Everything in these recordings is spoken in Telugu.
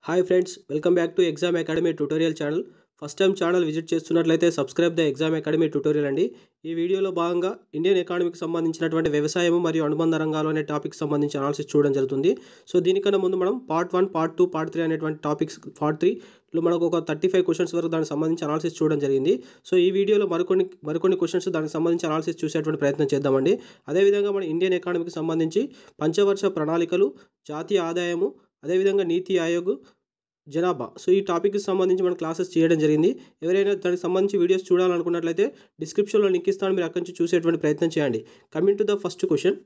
Hi friends, welcome back to exam academy tutorial channel. First time channel visit చేస్తున్నట్లయితే subscribe the exam academy tutorial అండి. ఈ వీడియోలో భాగంగా ఇండియన్ ఎకానమీకి సంబంధించినటువంటి వ్యవసాయం మరియు అనుబంధ రంగాలు అనే టాపిక్ సంబంధించి అనాలిసిస్ చూడడం జరుగుతుంది. సో దీనికన్నా ముందు మనం పార్ట్ 1, పార్ట్ 2, పార్ట్ 3 అనేటువంటి టాపిక్స్ పార్ట్ 3లో మనకు ఒక 35 క్వశ్చన్స్ వరకు దానికి సంబంధించి అనాలిసిస్ చూడడం జరిగింది. సో ఈ వీడియోలో మరికొన్ని క్వశ్చన్స్ దానికి సంబంధించి అనాలిసిస్ చూసేటువంటి ప్రయత్నం చేద్దామండి. అదేవిధంగా మన ఇండియన్ ఎకానమీకి సంబంధించి పంచవర్ష ప్రణాళికలు, జాతీయ ఆదాయము, అదేవిధంగా నీతి ఆయోగ్, జనాభా, సో ఈ టాపిక్కి సంబంధించి మనం క్లాసెస్ చేయడం జరిగింది. ఎవరైనా దానికి సంబంధించి వీడియోస్ చూడాలనుకున్నట్లయితే డిస్క్రిప్షన్లో లింక్ ఇస్తాను, మీరు అక్కడి నుంచి చూసేటువంటి ప్రయత్నం చేయండి. Coming to the first question,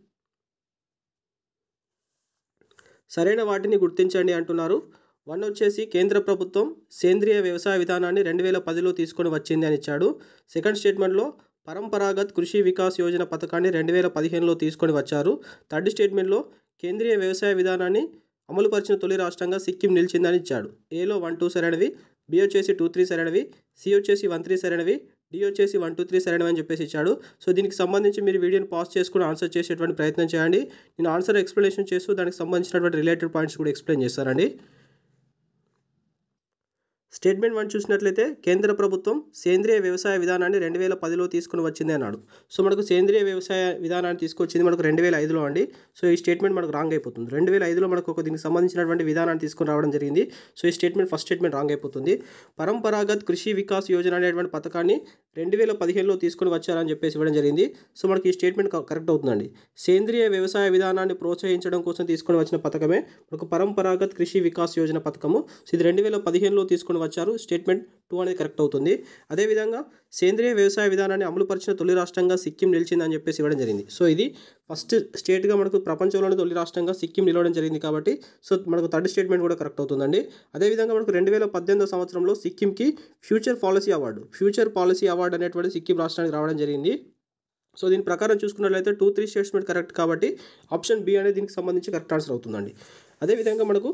సరైన వాటిని గుర్తించండి అంటున్నారు. 1 వచ్చేసి కేంద్ర ప్రభుత్వం సేంద్రియ వ్యవసాయ విధానాన్ని 2010లో తీసుకొని వచ్చింది అని ఇచ్చాడు. సెకండ్ స్టేట్మెంట్లో పరంపరాగత్ కృషి వికాస్ యోజన పథకాన్ని 2015లో తీసుకొని వచ్చారు. థర్డ్ స్టేట్మెంట్లో కేంద్రీయ వ్యవసాయ విధానాన్ని అమలుపరిచిన తొలి రాష్ట్రంగా సిక్కిం నిలిచిందని ఇచ్చాడు. ఏలో 1, 2 సరైనవి, బి వచ్చేసి 2, 3 సరైనవి, సి వచ్చేసి 1, 3 సరైనవి, డి వచ్చేసి 1, 2, 3 సరైనవి అని చెప్పేసి ఇచ్చాడు. సో దీనికి సంబంధించి మీరు వీడియోని పాజ్ చేసుకుని ఆన్సర్ చేసేటువంటి ప్రయత్నం చేయండి. నేను ఆన్సర్ ఎక్స్ప్లెనేషన్ చేస్తూ దానికి సంబంధించినటువంటి రిలేటెడ్ పాయింట్స్ కూడా ఎక్స్ప్లెయిన్ చేస్తానండి. స్టేట్మెంట్ 1 చూసినట్లయితే కేంద్ర ప్రభుత్వం సేంద్రియ వ్యవసాయ విధానాన్ని 2010లో తీసుకుని వచ్చింది అన్నాడు. సో మనకు సేంద్రియ వ్యవసాయ విధానాన్ని తీసుకొచ్చింది మనకు 2005లో అండి. సో ఈ స్టేట్మెంట్ మనకు రాంగ్ అయిపోతుంది. 2005లో మనకు దీనికి సంబంధించినటువంటి విధానాన్ని తీసుకుని రావడం జరిగింది. సో ఈ స్టేట్మెంట్ ఫస్ట్ స్టేట్మెంట్ రాంగ్ అయిపోతుంది. పరంపరాగత్ కృషి వికాస్ యోజన అనేటువంటి పథకాన్ని 2015లో తీసుకుని వచ్చారని చెప్పేసి ఇవ్వడం జరిగింది. సో మనకి ఈ స్టేట్మెంట్ కరెక్ట్ అవుతుందండి. సేంద్రియ వ్యవసాయ విధానాన్ని ప్రోత్సహించడం కోసం తీసుకొని వచ్చిన పథకమే మనకు పరంపరాగత్ కృషి వికాస్ యోజన పథకము. సో ఇది 2015లో తీసుకుని వచ్చారు. స్టేట్మెంట్ 2 అనేది కరెక్ట్ అవుతుంది. అదేవిధంగా సేంద్రియ వ్యవసాయ విధానాన్ని అమలుపరిచిన తొలి రాష్ట్రంగా సిక్కిం నిలిచిందని చెప్పేసి ఇవ్వడం జరిగింది. సో ఇది ఫస్ట్ స్టేట్గా మనకు ప్రపంచంలోని తొలి రాష్ట్రంగా సిక్కిం నిలవడం జరిగింది కాబట్టి సో మనకు థర్డ్ స్టేట్మెంట్ కూడా కరెక్ట్ అవుతుందండి. అదేవిధంగా మనకు 2018 సంవత్సరంలో సిక్కింకి ఫ్యూచర్ పాలసీ అవార్డు అనేటువంటి సిక్కిం రాష్ట్రానికి రావడం జరిగింది. సో దీని ప్రకారం చూసుకున్నట్లయితే 2, 3 స్టేట్మెంట్ కరెక్ట్ కాబట్టి ఆప్షన్ బి అనేది దీనికి సంబంధించి కరెక్ట్ ఆన్సర్ అవుతుందండి. అదేవిధంగా మనకు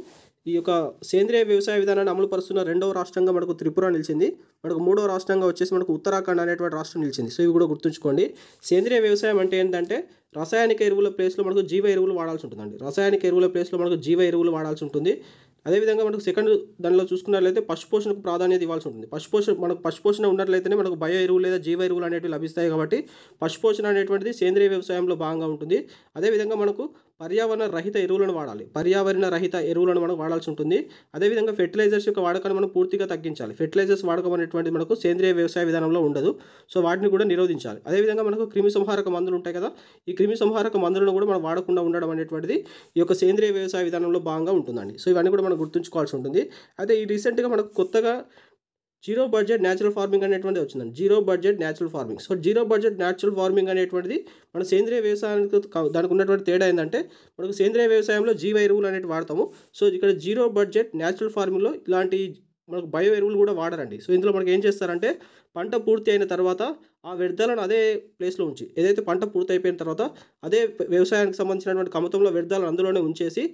ఈ యొక్క సేంద్రియ వ్యవసాయ విధానాన్ని అమలు పరుస్తున్న 2వ రాష్ట్రంగా మనకు త్రిపుర నిలిచింది. మనకు 3వ రాష్ట్రంగా వచ్చేసి మనకు ఉత్తరాఖండ్ అనేటువంటి రాష్ట్రం నిలిచింది. సో ఇవి కూడా గుర్తుంచుకోండి. సేంద్రియ వ్యవసాయం అంటే ఏంటంటే రసాయనిక ఎరువుల ప్లేస్లో మనకు జీవ ఎరువులు వాడాల్సి ఉంటుందండి. రసాయనిక ఎరువుల ప్లేస్లో మనకు జీవ ఎరువులు వాడాల్సి ఉంటుంది. అదేవిధంగా మనకు సెకండ్ దానిలో చూసుకున్నట్లయితే పశుపోషణకు ప్రాధాన్యత ఇవ్వాల్సి ఉంటుంది. పశుపోషణ ఉన్నట్లయితేనే మనకు బయో ఎరువులు లేదా జీవ ఎరువులు అనేవి లభిస్తాయి కాబట్టి పశుపోషణ అనేటువంటిది సేంద్రియ వ్యవసాయంలో భాగంగా ఉంటుంది. అదేవిధంగా మనకు పర్యావరణ రహిత ఎరువులను మనం వాడాల్సి ఉంటుంది. అదేవిధంగా ఫెర్టిలైజర్స్ యొక్క వాడకాన్ని మనం పూర్తిగా తగ్గించాలి. ఫెర్టిలైజర్స్ వాడకం అనేటువంటిది మనకు సేంద్రియ వ్యవసాయ విధానంలో ఉండదు. సో వాటిని కూడా నిరోధించాలి. అదేవిధంగా మనకు క్రిమి సంహారక మందులు ఉంటాయి కదా, ఈ క్రిమి సంహారక మందులను కూడా మనం వాడకుండా ఉండడం అనేటువంటిది ఈ యొక్క సేంద్రియ వ్యవసాయ విధానంలో భాగంగా ఉంటుందండి. సో ఇవన్నీ కూడా మనం గుర్తుంచుకోవాల్సి ఉంటుంది. అయితే ఈ రీసెంట్గా మనకు కొత్తగా జీరో బడ్జెట్ న్యాచురల్ ఫార్మింగ్ అనేటువంటిది వచ్చిందండి. Zero budget natural farming. So zero budget natural farming అనేటువంటిది మన సేంద్రియ వ్యవసాయానికి దానికి ఉన్నటువంటి తేడా ఏంటంటే మనకు సేంద్రియ వ్యవసాయంలో జీవ ఎరువులు అనేవి వాడతాము. సో ఇక్కడ జీరో బడ్జెట్ న్యాచురల్ ఫార్మింగ్లో ఇలాంటి మనకు బయో ఎరువులు కూడా వాడరండి. సో ఇందులో మనకి ఏం చేస్తారంటే పంట పూర్తి అయిన తర్వాత ఆ వ్యర్థాలను అదే ప్లేస్లో ఉంచి, ఏదైతే పంట పూర్తి అయిపోయిన తర్వాత అదే వ్యవసాయానికి సంబంధించినటువంటి కమతంలో వ్యర్థాలను అందులోనే ఉంచేసి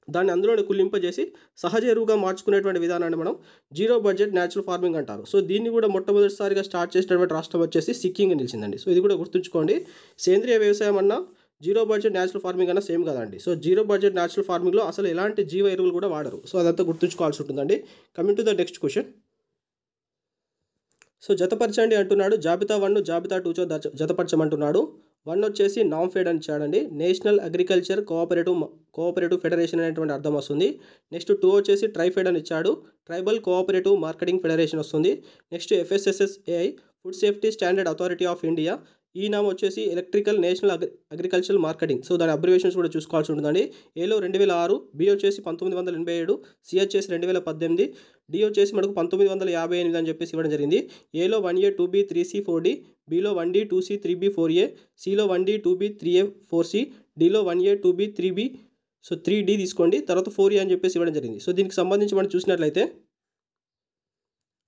దాన్ని అందులోనే కుళ్ళింపజేసి సహజ ఎరువుగా మార్చుకునేటువంటి విధానాన్ని మనం జీరో బడ్జెట్ న్యాచురల్ ఫార్మింగ్ అంటారు. సో దీన్ని కూడా మొట్టమొదటిసారిగా స్టార్ట్ చేసినటువంటి రాష్ట్రం వచ్చేసి సిక్కింగా నిలిచిందండి. సో ఇది కూడా గుర్తుంచుకోండి. సేంద్రియ వ్యవసాయం అన్నా జీరో బడ్జెట్ న్యాచురల్ ఫార్మింగ్ అన్నా సేమ్ కదండి. సో జీరో బడ్జెట్ న్యాచురల్ ఫార్మింగ్లో అసలు ఎలాంటి జీవ ఎరువులు కూడా వాడరు. సో అదంతా గుర్తుంచుకోవాల్సి ఉంటుందండి. Coming to the next question. So జతపరచండి అంటున్నాడు. జాబితా 1ను జాబితా 2తో జతపరచమంటున్నాడు. 1 వచ్చేసి నామ్ఫెడ్ అని ఇచ్చాడండి. నేషనల్ అగ్రికల్చర్ కోఆపరేటివ్ ఫెడరేషన్ అనేటువంటి అర్థం వస్తుంది. నెక్స్ట్ 2 వచ్చేసి ట్రైఫెడ్ అని ఇచ్చాడు. ట్రైబల్ కోఆపరేటివ్ మార్కెటింగ్ ఫెడరేషన్ వస్తుంది. Next FSSAI food safety standard authority of India. ఈ నామ్ వచ్చేసి electrical national agriculture marketing. So దాని అబ్రివేషన్స్ కూడా చూసుకోవాల్సి ఉంటుందండి. ఏలో 2006, బి వచ్చేసి 1987, సి వచ్చేసి 2018, డి వచ్చేసి మనకు 1958 అని చెప్పేసి ఇవ్వడం జరిగింది. ఏలో 1A 2B 3C 4D, below 1D 2C 3B 4A, సిలో 1D 2B 3A 4C, డిలో 1A 2B 3B, so 3D తీసుకోండి, తర్వాత 4A అని చెప్పేసి ఇవ్వడం జరిగింది. సో దీనికి సంబంధించి మనం చూసినట్లయితే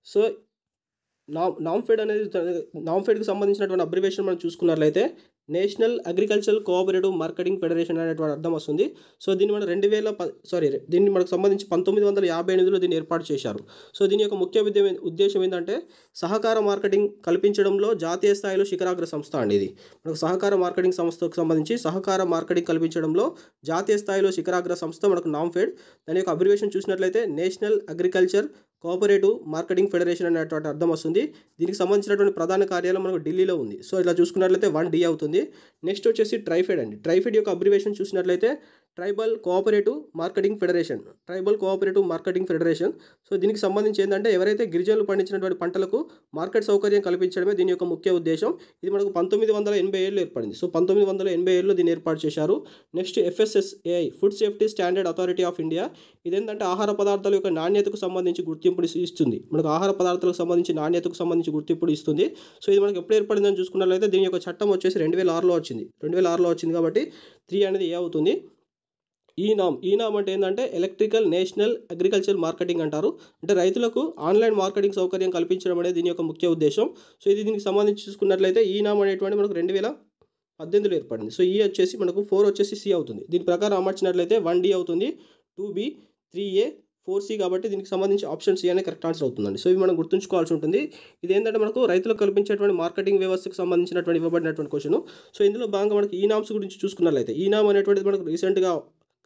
సో నామ్ఫెడ్ అనేది నామ్ఫెడ్కి సంబంధించినటువంటి అబ్రివేషన్ మనం చూసుకున్నట్లయితే national agricultural cooperative marketing federation అనేటువంటి అర్థం వస్తుంది. సో దీన్ని మనం దీన్ని మనకు సంబంధించి 1958లో దీన్ని ఏర్పాటు చేశారు. సో దీని యొక్క ముఖ్య ఉద్దేశం ఏంటంటే సహకార మార్కెటింగ్ కల్పించడంలో జాతీయ స్థాయిలో శిఖరాగ్ర సంస్థ అండి. ఇది మనకు సహకార మార్కెటింగ్ సంస్థకు సంబంధించి సహకార మార్కెటింగ్ కల్పించడంలో జాతీయ స్థాయిలో శిఖరాగ్ర సంస్థ మనకు నామ్ఫెడ్. దాని యొక్క అబ్రివేషన్ చూసినట్లయితే national agriculture cooperative marketing federation అనేటువంటి అర్థం వస్తుంది. దీనికి సంబంధించినటువంటి ప్రధాన కార్యాలయం మనకు ఢిల్లీలో ఉంది. సో ఇలా చూసుకున్నట్లయితే 1D అవుతుంది. నెక్స్ట్ వచ్చేసి ట్రైఫెడ్ అండి. ట్రైఫెడ్ యొక్క అబ్రివేషన్ చూసినట్లయితే tribal cooperative marketing federation. So దీనికి సంబంధించి ఏంటంటే ఎవరైతే గిరిజనులు పండించినటువంటి పంటలకు మార్కెట్ సౌకర్యం కల్పించడమే దీని యొక్క ముఖ్య ఉద్దేశం. ఇది మనకు 1987లో ఏర్పడింది. సో 1987లో దీన్ని ఏర్పాటు చేశారు. Next FSSAI food safety standard authority of India. ఇదేంటంటే ఆహార పదార్థాల యొక్క నాణ్యతకు సంబంధించి గుర్తింపుని ఇస్తుంది. మనకు ఆహార పదార్థాలకు సంబంధించి నాణ్యతకు సంబంధించి గుర్తింపుని ఇస్తుంది. సో ఇది మనకు ఎప్పుడు ఏర్పడిందని చూసుకున్నట్లయితే దీని యొక్క చట్టం వచ్చేసి 2006లో వచ్చింది కాబట్టి 3 అనేది ఏ అవుతుంది. ఈ నామ్ అంటే ఏంటంటే ఎలక్ట్రికల్ నేషనల్ అగ్రికల్చర్ మార్కెటింగ్ అంటారు. అంటే రైతులకు ఆన్లైన్ మార్కెటింగ్ సౌకర్యం కల్పించడం అనేది దీని యొక్క ముఖ్య ఉద్దేశం. సో ఇది దీనికి సంబంధించి చూసుకున్నట్లయితే ఈ నామ్ అనేటువంటి మనకు 2018లో ఏర్పడింది. సో ఈ వచ్చేసి మనకు 4 వచ్చేసి C అవుతుంది. దీని ప్రకారం అమర్చినట్లయితే 1D అవుతుంది, 2B, 3A, 4C కాబట్టి దీనికి సంబంధించి ఆప్షన్ C అనే కరెక్ట్ ఆన్సర్ అవుతుందండి. సో ఇవి మనం గుర్తుంచుకోవాల్సి ఉంటుంది. ఇది ఏంటంటే మనకు రైతులకు కల్పించేటువంటి మార్కెటింగ్ వ్యవస్థకు సంబంధించినటువంటి ఇవ్వబడినటువంటి క్వశ్చన్. సో ఇందులో భాగంగా మనకి ఈ నామ్స్ గురించి చూసుకున్నట్లయితే ఈ నామ్ అనేటువంటిది మనకు రీసెంట్గా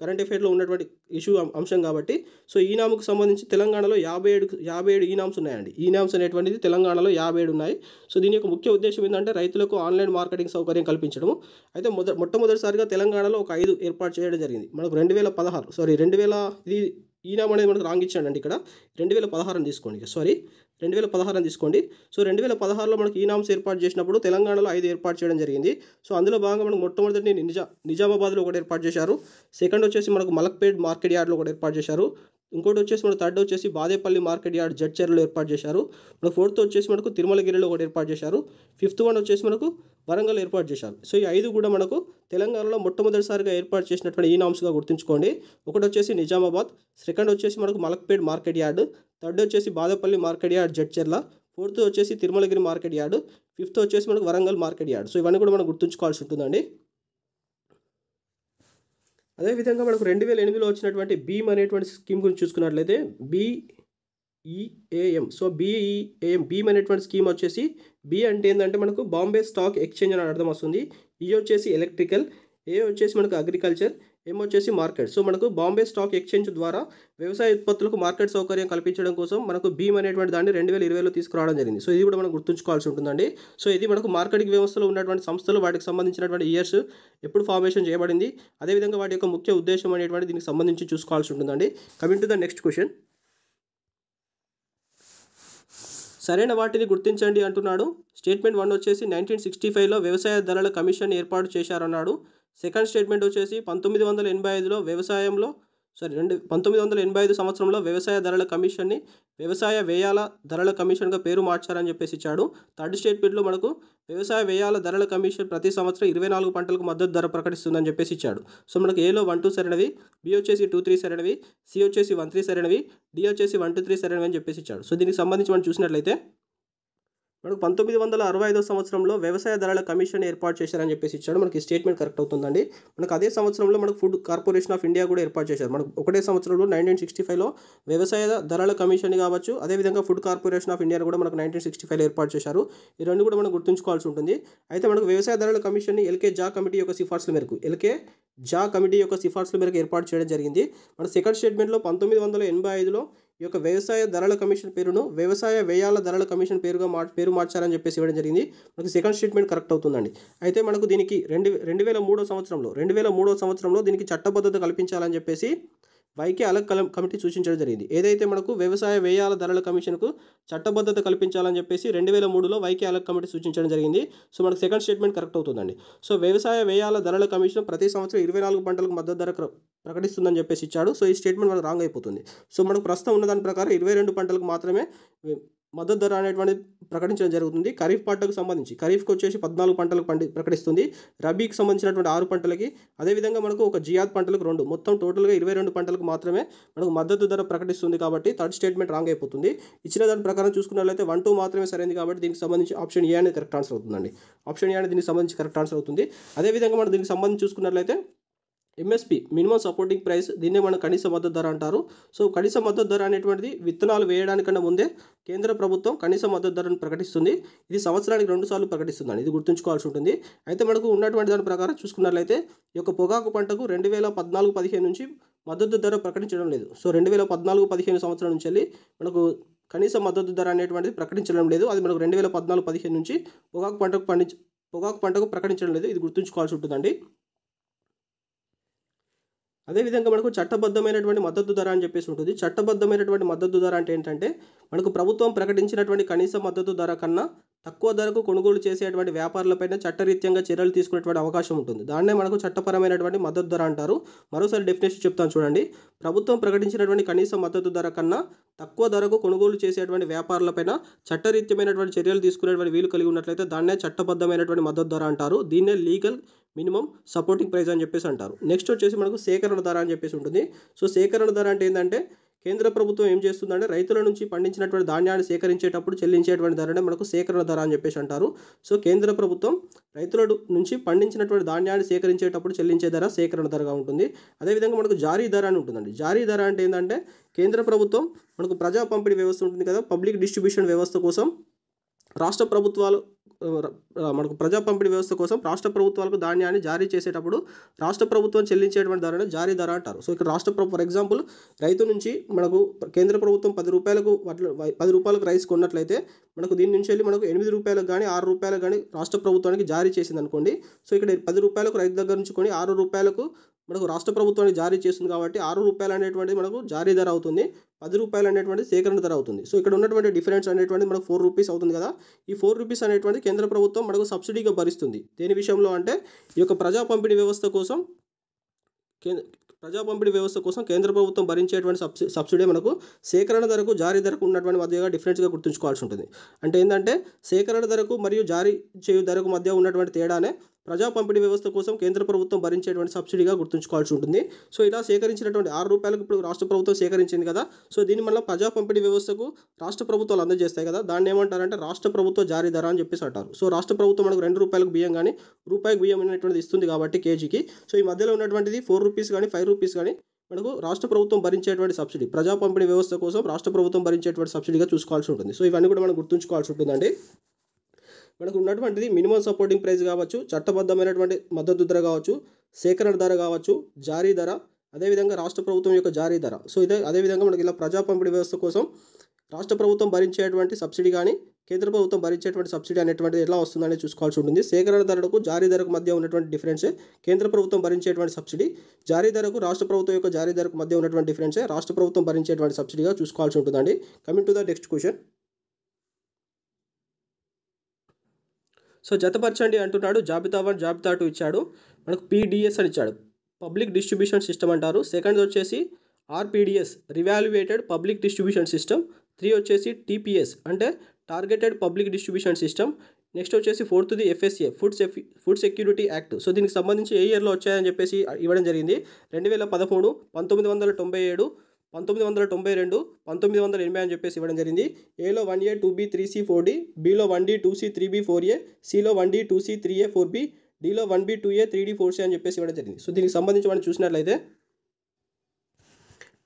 కరెంట్ అఫైర్లో ఉన్నటువంటి ఇష్యూ అంశం కాబట్టి సో ఈ నామ్కు సంబంధించి తెలంగాణలో 57 ఈ నామ్స్ ఉన్నాయండి. ఈ నామ్స్ అనేటువంటిది తెలంగాణలో 57 ఉన్నాయి. సో దీని యొక్క ముఖ్య ఉద్దేశం ఏంటంటే రైతులకు ఆన్లైన్ మార్కెటింగ్ సౌకర్యం కల్పించడం. అయితే మొట్టమొదటిసారిగా తెలంగాణలో ఒక 5 ఏర్పాటు చేయడం జరిగింది. మనకు 2016 ఈ నామ్ అనేది మనకు రాంగ్ ఇచ్చాడండి. ఇక్కడ 2016 తీసుకోండి. 2016 తీసుకోండి. సో 2016లో మనకి ఈ నామ్స్ ఏర్పాటు చేసినప్పుడు తెలంగాణలో 5 ఏర్పాటు చేయడం జరిగింది. సో అందులో భాగంగా మనకు మొట్టమొదటి నిజామాబాద్లో ఒకటి ఏర్పాటు చేశారు. సెకండ్ వచ్చేసి మనకు మలక్పేట్ మార్కెట్ యార్డ్లో ఒకటి ఏర్పాటు చేశారు. ఇంకోటి వచ్చేసి మనకు థర్డ్ వచ్చేసి బాదేపల్లి మార్కెట్ యార్డ్ జడ్చర్లో ఏర్పాటు చేశారు. మనకు ఫోర్త్ వచ్చేసి మనకు తిరుమలగిరిలో ఒకటి ఏర్పాటు చేశారు. ఫిఫ్త్ వన్ వచ్చేసి మనకు వరంగల్ ఏర్పాటు చేశారు. సో ఈ 5 కూడా మనకు తెలంగాణలో మొట్టమొదటిసారిగా ఏర్పాటు చేసినటువంటి ఈ నామ్స్గా గుర్తుంచుకోండి. ఒకటి వచ్చేసి నిజామాబాద్, సెకండ్ వచ్చేసి మనకు మలక్పేట్ మార్కెట్ యార్డ్, థర్డ్ వచ్చేసి Badepalli market yard Jadcherla, fourth వచ్చేసి తిరుమలగిరి మార్కెట్ యార్డ్, ఫిఫ్త్ వచ్చేసి మనకు వరంగల్ మార్కెట్ యార్డ్. సో ఇవన్నీ కూడా మనం గుర్తుంచుకోవాల్సి ఉంటుందండి. అదేవిధంగా మనకు 2008లో వచ్చినటువంటి బీమ్ అనేటువంటి స్కీమ్ గురించి చూసుకున్నట్లయితే BEAM. సో BEAM బీమ్ అనేటువంటి స్కీమ్ వచ్చేసి బి అంటే ఏంటంటే మనకు బాంబే స్టాక్ ఎక్స్చేంజ్ అని అర్థం వస్తుంది. ఈ వచ్చేసి ఎలక్ట్రికల్, ఏ వచ్చేసి మనకు అగ్రికల్చర్, ఎం వచ్చేసి మార్కెట్. సో మనకు బాంబే స్టాక్ ఎక్స్చేంజ్ ద్వారా వ్యవసాయ ఉత్పత్తులకు మార్కెట్ సౌకర్యం కల్పించడం కోసం మనకు బీమ్ అనేటువంటి దాన్ని 2020లో తీసుకురావడం జరిగింది. సో ఇది కూడా మనం గుర్తుంచుకోవాల్సి ఉంటుందండి. సో ఇది మనకు మార్కెటింగ్ వ్యవస్థలో ఉన్నటువంటి సంస్థలు వాటికి సంబంధించినటువంటి ఇయర్స్ ఎప్పుడు ఫార్మేషన్ చేయబడింది, అదేవిధంగా వాటి యొక్క ముఖ్య ఉద్దేశం అనేటువంటి దీనికి సంబంధించి చూసుకోవాల్సి ఉంటుందండి. Coming to the next question. సరైన వాటిని గుర్తించండి అంటున్నాడు. స్టేట్మెంట్ 1 వచ్చేసి 1965లో వ్యవసాయ ధరల కమిషన్ ఏర్పాటు చేశారన్నాడు. సెకండ్ స్టేట్మెంట్ వచ్చేసి 1985 సంవత్సరంలో వ్యవసాయ ధరల కమిషన్ని వ్యవసాయ వ్యయాల ధరల కమిషన్గా పేరు మార్చారని చెప్పేసి ఇచ్చాడు. థర్డ్ స్టేట్మెంట్లో మనకు వ్యవసాయ వ్యయాల ధరల కమిషన్ ప్రతి సంవత్సరం 24 పంటలకు మద్దతు ధర ప్రకటిస్తుందని చెప్పేసి ఇచ్చాడు. సో మనకు ఏలో 1-2 సరైనవి, బి వచ్చేసి 2-3 సరైనవి, సి వచ్చేసి 1-3 సరైనవి, డి వచ్చేసి 1-3 సరైనవి అని చెప్పేసి ఇచ్చాడు. సో దీనికి సంబంధించి మనం చూసినట్లయితే మనకు 1965 సంవత్సరంలో వ్యవసాయ ధరల కమిషన్ ఏర్పాటు చేశారని చెప్పేసి ఇచ్చాడు. మనకి స్టేట్మెంట్ కరెక్ట్ అవుతుందండి. మనకు అదే సంవత్సరంలో మనకు ఫుడ్ కార్పొరేషన్ ఆఫ్ ఇండియా కూడా ఏర్పాటు చేశారు. మనకు ఒకటే సంవత్సరంలో 1965లో వ్యవసాయ ధరల కమిషన్ కావచ్చు, అదేవిధంగా ఫుడ్ కార్పొరేషన్ ఆఫ్ ఇండియా కూడా మనకు 1965లో ఏర్పాటు చేశారు. ఈ రెండు కూడా మనం గుర్తుంచుకోవాల్సి ఉంటుంది. అయితే మనకు వ్యవసాయ ధరల కమిషన్ని ఎల్కే జా కమిటీ యొక్క సిఫార్సుల మేరకు ఏర్పాటు చేయడం జరిగింది. మన సెకండ్ స్టేట్మెంట్లో 1985లో ఈ యొక్క వ్యవసాయ ధరల కమిషన్ పేరును వ్యవసాయ వ్యయాల ధరల కమిషన్ పేరు మార్చారని చెప్పేసి ఇవ్వడం జరిగింది. మనకి సెకండ్ స్టేట్మెంట్ కరెక్ట్ అవుతుందండి. అయితే మనకు దీనికి 2003 సంవత్సరంలో దీనికి చట్టబద్ధత కల్పించాలని చెప్పేసి వైకే అలగ్ కమిటీ సూచించడం జరిగింది. ఏదైతే మనకు వ్యవసాయ వ్యయాల ధరల కమిషన్కు చట్టబద్ధత కల్పించాలని చెప్పేసి 2003లో వైకే అలగ్ కమిటీ సూచించడం జరిగింది. సో మనకు సెకండ్ స్టేట్మెంట్ కరెక్ట్ అవుతుందండి. సో వ్యవసాయ వ్యయాల ధరల కమిషన్ ప్రతి సంవత్సరం 24 పంటలకు మద్దతు ధర ప్రకటిస్తుందని చెప్పేసి ఇచ్చాడు. సో ఈ స్టేట్మెంట్ మనకు రాంగ్ అయిపోతుంది. సో మనకు ప్రస్తుతం ఉన్న దాని ప్రకారం 22 పంటలకు మాత్రమే మద్దతు ధర అనేటువంటిది ప్రకటించడం జరుగుతుంది. ఖరీఫ్ పంటకు సంబంధించి ఖరీఫ్కి వచ్చేసి 14 పంటలకు ప్రకటిస్తుంది. రబీకి సంబంధించినటువంటి 6 పంటలకి, అదేవిధంగా మనకు ఒక జియాద్ పంటలకు 2, మొత్తం టోటల్గా 22 పంటలకు మాత్రమే మనకు మద్దతు ధర ప్రకటిస్తుంది. కాబట్టి థర్డ్ స్టేట్మెంట్ రాంగ్ అయిపోతుంది. ఇచ్చిన దాని ప్రకారం చూసుకున్నట్లయితే 1, 2 మాత్రమే సరైనది. కాబట్టి దీనికి సంబంధించి ఆప్షన్ ఏ అనేది కరెక్ట్ ఆన్సర్ అవుతుందండి. ఆప్షన్ ఏ అనేది దీనికి సంబంధించి కరెక్ట్ ఆన్సర్ అవుతుంది. అదేవిధంగా మనం దీనికి సంబంధించి చూసుకున్నట్లయితే ఎంఎస్పి మినిమం సపోర్టింగ్ ప్రైస్, దీన్నే మనం కనీస మద్దతు ధర అంటారు. సో కనీస మద్దతు ధర అనేటువంటిది విత్తనాలు వేయడానికన్నా ముందే కేంద్ర ప్రభుత్వం కనీస మద్దతు ధరను ప్రకటిస్తుంది. ఇది సంవత్సరానికి 2 సార్లు ప్రకటిస్తుందండి. ఇది గుర్తుంచుకోవాల్సి ఉంటుంది. అయితే మనకు ఉన్నటువంటి దాని ప్రకారం చూసుకున్నట్లయితే ఈ యొక్క పొగాకు పంటకు 2014-15 నుంచి మద్దతు ధర ప్రకటించడం లేదు. సో 2014-15 సంవత్సరం నుంచి వెళ్ళి మనకు కనీస మద్దతు ధర అనేటువంటిది ప్రకటించడం లేదు. అది మనకు 2014-15 నుంచి పొగాకు పంటకు ప్రకటించడం లేదు. ఇది గుర్తుంచుకోవాల్సి ఉంటుందండి. అదేవిధంగా మనకు చట్టబద్ధమైనటువంటి మద్దతు ధర అని చెప్పేసి ఉంటుంది. చట్టబద్ధమైనటువంటి మద్దతు ధర అంటే ఏంటంటే మనకు ప్రభుత్వం ప్రకటించినటువంటి కనీస మద్దతు ధర కన్నా తక్కువ ధరకు కొనుగోలు చేసేటువంటి వ్యాపారులపైన చట్టరీత్యంగా చర్యలు తీసుకునేటువంటి అవకాశం ఉంటుంది. దాన్నే మనకు చట్టపరమైనటువంటి మద్దతు ధర అంటారు. మరోసారి డెఫినేషన్ చెప్తాను చూడండి. ప్రభుత్వం ప్రకటించినటువంటి కనీస మద్దతు ధర కన్నా తక్కువ ధరకు కొనుగోలు చేసేటువంటి వ్యాపారులపైన చట్టరీత్యమైనటువంటి చర్యలు తీసుకునేటువంటి వీలు కలిగి ఉన్నట్లయితే దాన్నే చట్టబద్ధమైనటువంటి మద్దతు ధర అంటారు. దీన్నే లీగల్ మినిమం సపోర్టింగ్ ప్రైస్ అని చెప్పేసి అంటారు. నెక్స్ట్ వచ్చేసి మనకు సేకరణ ధర అని చెప్పేసి ఉంటుంది. సో సేకరణ ధర అంటే ఏంటంటే కేంద్ర ప్రభుత్వం ఏం చేస్తుందంటే రైతుల నుంచి పండించినటువంటి ధాన్యాన్ని సేకరించేటప్పుడు చెల్లించేటువంటి ధరనే మనకు సేకరణ ధర అని చెప్పేసి అంటారు. సో కేంద్ర ప్రభుత్వం రైతుల నుంచి పండించినటువంటి ధాన్యాన్ని సేకరించేటప్పుడు చెల్లించే ధర సేకరణ ధరగా ఉంటుంది. అదేవిధంగా మనకు జారీ ధర అని ఉంటుందండి. జారీ ధర అంటే ఏంటంటే కేంద్ర ప్రభుత్వం మనకు ప్రజా పంపిణీ వ్యవస్థ ఉంటుంది కదా, పబ్లిక్ డిస్ట్రిబ్యూషన్ వ్యవస్థ కోసం రాష్ట్ర ప్రభుత్వాలు మనకు ప్రజా పంపిణీ వ్యవస్థ కోసం రాష్ట్ర ప్రభుత్వాలకు ధాన్యాన్ని జారీ చేసేటప్పుడు రాష్ట్ర ప్రభుత్వం చెల్లించేటువంటి ధరను జారీ ధర అంటారు. సో ఇక్కడ ఫర్ ఎగ్జాంపుల్ రైతు నుంచి మనకు కేంద్ర ప్రభుత్వం 10 రూపాయలకు రైస్ కొన్నట్లయితే మనకు దీని నుంచి వెళ్ళి మనకు 8 రూపాయలకు కానీ 6 రూపాయలకు కానీ రాష్ట్ర ప్రభుత్వానికి జారీ చేసింది అనుకోండి. సో ఇక్కడ 10 రూపాయలకు రైతు దగ్గర నుంచి కొని 6 రూపాయలకు మనకు రాష్ట్ర ప్రభుత్వానికి జారీ చేస్తుంది. కాబట్టి 6 రూపాయలు అనేటువంటిది మనకు జారీ ధర అవుతుంది, 10 రూపాయలు అనేటువంటి సేకరణ ధర అవుతుంది. సో ఇక్కడ ఉన్నటువంటి డిఫరెన్స్ అనేటువంటిది మనకు 4 రూపీస్ అవుతుంది కదా. ఈ 4 రూపీస్ అనేటువంటి కేంద్ర ప్రభుత్వం మనకు సబ్సిడీగా భరిస్తుంది. దేని విషయంలో అంటే ఈ యొక్క ప్రజా పంపిణీ వ్యవస్థ కోసం కేంద్ర ప్రభుత్వం భరించేటువంటి సబ్సిడీ మనకు సేకరణ ధరకు జారీ ధరకు ఉన్నటువంటి మధ్యగా డిఫరెన్స్గా గుర్తుంచుకోవాల్సి ఉంటుంది. అంటే ఏంటంటే సేకరణ ధరకు మరియు జారీ చేయు ధరకు మధ్య ఉన్నటువంటి తేడానే ప్రజా పంపిణీ వ్యవస్థ కోసం కేంద్ర ప్రభుత్వం భరించేటువంటి సబ్సిడీగా గుర్తుంచుకోవాల్సి ఉంటుంది. సో ఇలా సేకరించినటువంటి 6 రూపాయలకు ఇప్పుడు రాష్ట్ర ప్రభుత్వం సేకరించింది కదా. సో దీని వల్ల ప్రజా పంపిణీ వ్యవస్థకు రాష్ట్ర ప్రభుత్వాలు అందజేస్తాయి కదా, దాన్ని ఏమంటారంటే రాష్ట్ర ప్రభుత్వ జారీ ధర అని చెప్పేసి అంటారు. సో రాష్ట్ర ప్రభుత్వం మనకు 2 రూపాయలకు బియ్యం కానీ రూపాయికి బియ్యం అనేటువంటిది ఇస్తుంది కాబట్టి కేజీకి. సో ఈ మధ్యలో ఉన్నటువంటిది 4 రూపీస్ కానీ 5 రూపీస్ కానీ మనకు రాష్ట్ర ప్రభుత్వం భరించేటువంటి సబ్సిడీ, ప్రజా పంపిణీ వ్యవస్థ కోసం రాష్ట్ర ప్రభుత్వం భరించేటువంటి సబ్సిడీగా చూసుకోవాల్సి ఉంటుంది. సో ఇవన్నీ కూడా మనం గుర్తుంచుకోవాల్సి ఉంటుందండి. మనకు ఉన్నటువంటిది మినిమం సపోర్టింగ్ ప్రైస్ కావచ్చు, చట్టబద్ధమైనటువంటి మద్దతు ధర కావచ్చు, సేకరణ ధర కావచ్చు, జారీ ధర, అదేవిధంగా రాష్ట్ర ప్రభుత్వం యొక్క జారీ ధర. సో అదేవిధంగా మనకి ఇలా ప్రజా పంపిణీ వ్యవస్థ కోసం రాష్ట్ర ప్రభుత్వం భరించేటువంటి సబ్సిడీ కానీ కేంద్ర ప్రభుత్వం భరించేటువంటి సబ్సిడీ అనేటువంటిది ఎలా వస్తుందని చూసుకోవాల్సి ఉంటుంది. సేకరణ ధరకు జారీ ధరకు మధ్య ఉన్నటువంటి డిఫరెన్సే కేంద్ర ప్రభుత్వం భరించేటువంటి సబ్సిడీ, జారీ ధరకు రాష్ట్ర ప్రభుత్వం యొక్క జారీ ధరకు మధ్య ఉన్నటువంటి డిఫరెన్సే రాష్ట్ర ప్రభుత్వం భరించేటువంటి సబ్సిడీగా చూసుకోవాల్సి ఉంటుందండి. Coming to the next question. So జతపరచండి అంటున్నాడు. జాబితా 1 జాబితా 2 ఇచ్చాడు. మనకు పీడిఎస్ అని ఇచ్చాడు, పబ్లిక్ డిస్ట్రిబ్యూషన్ సిస్టమ్ అంటారు. సెకండ్ వచ్చేసి ఆర్పీడిఎస్, రివాల్యుయేటెడ్ పబ్లిక్ డిస్ట్రిబ్యూషన్ సిస్టమ్. 3 వచ్చేసి టీపీఎస్ అంటే targeted public distribution system. Next వచ్చేసి 4th FSA, food security act. So దీనికి సంబంధించి ఏ ఇయర్లో వచ్చాయని చెప్పేసి ఇవ్వడం జరిగింది. 2013, 1997, 1992, 1980 అని చెప్పేసి ఇవ్వడం జరిగింది. ఏలో 1A, 2B, 3C, 4D, Bలో 1D, 2C, 3B, 4A, Cలో 1D, 2C, 3A, 4B, Dలో 1B, 2A, 3D, 4C అని చెప్పేసి ఇవ్వడం జరిగింది. సో దీనికి సంబంధించి మనం చూసినట్లయితే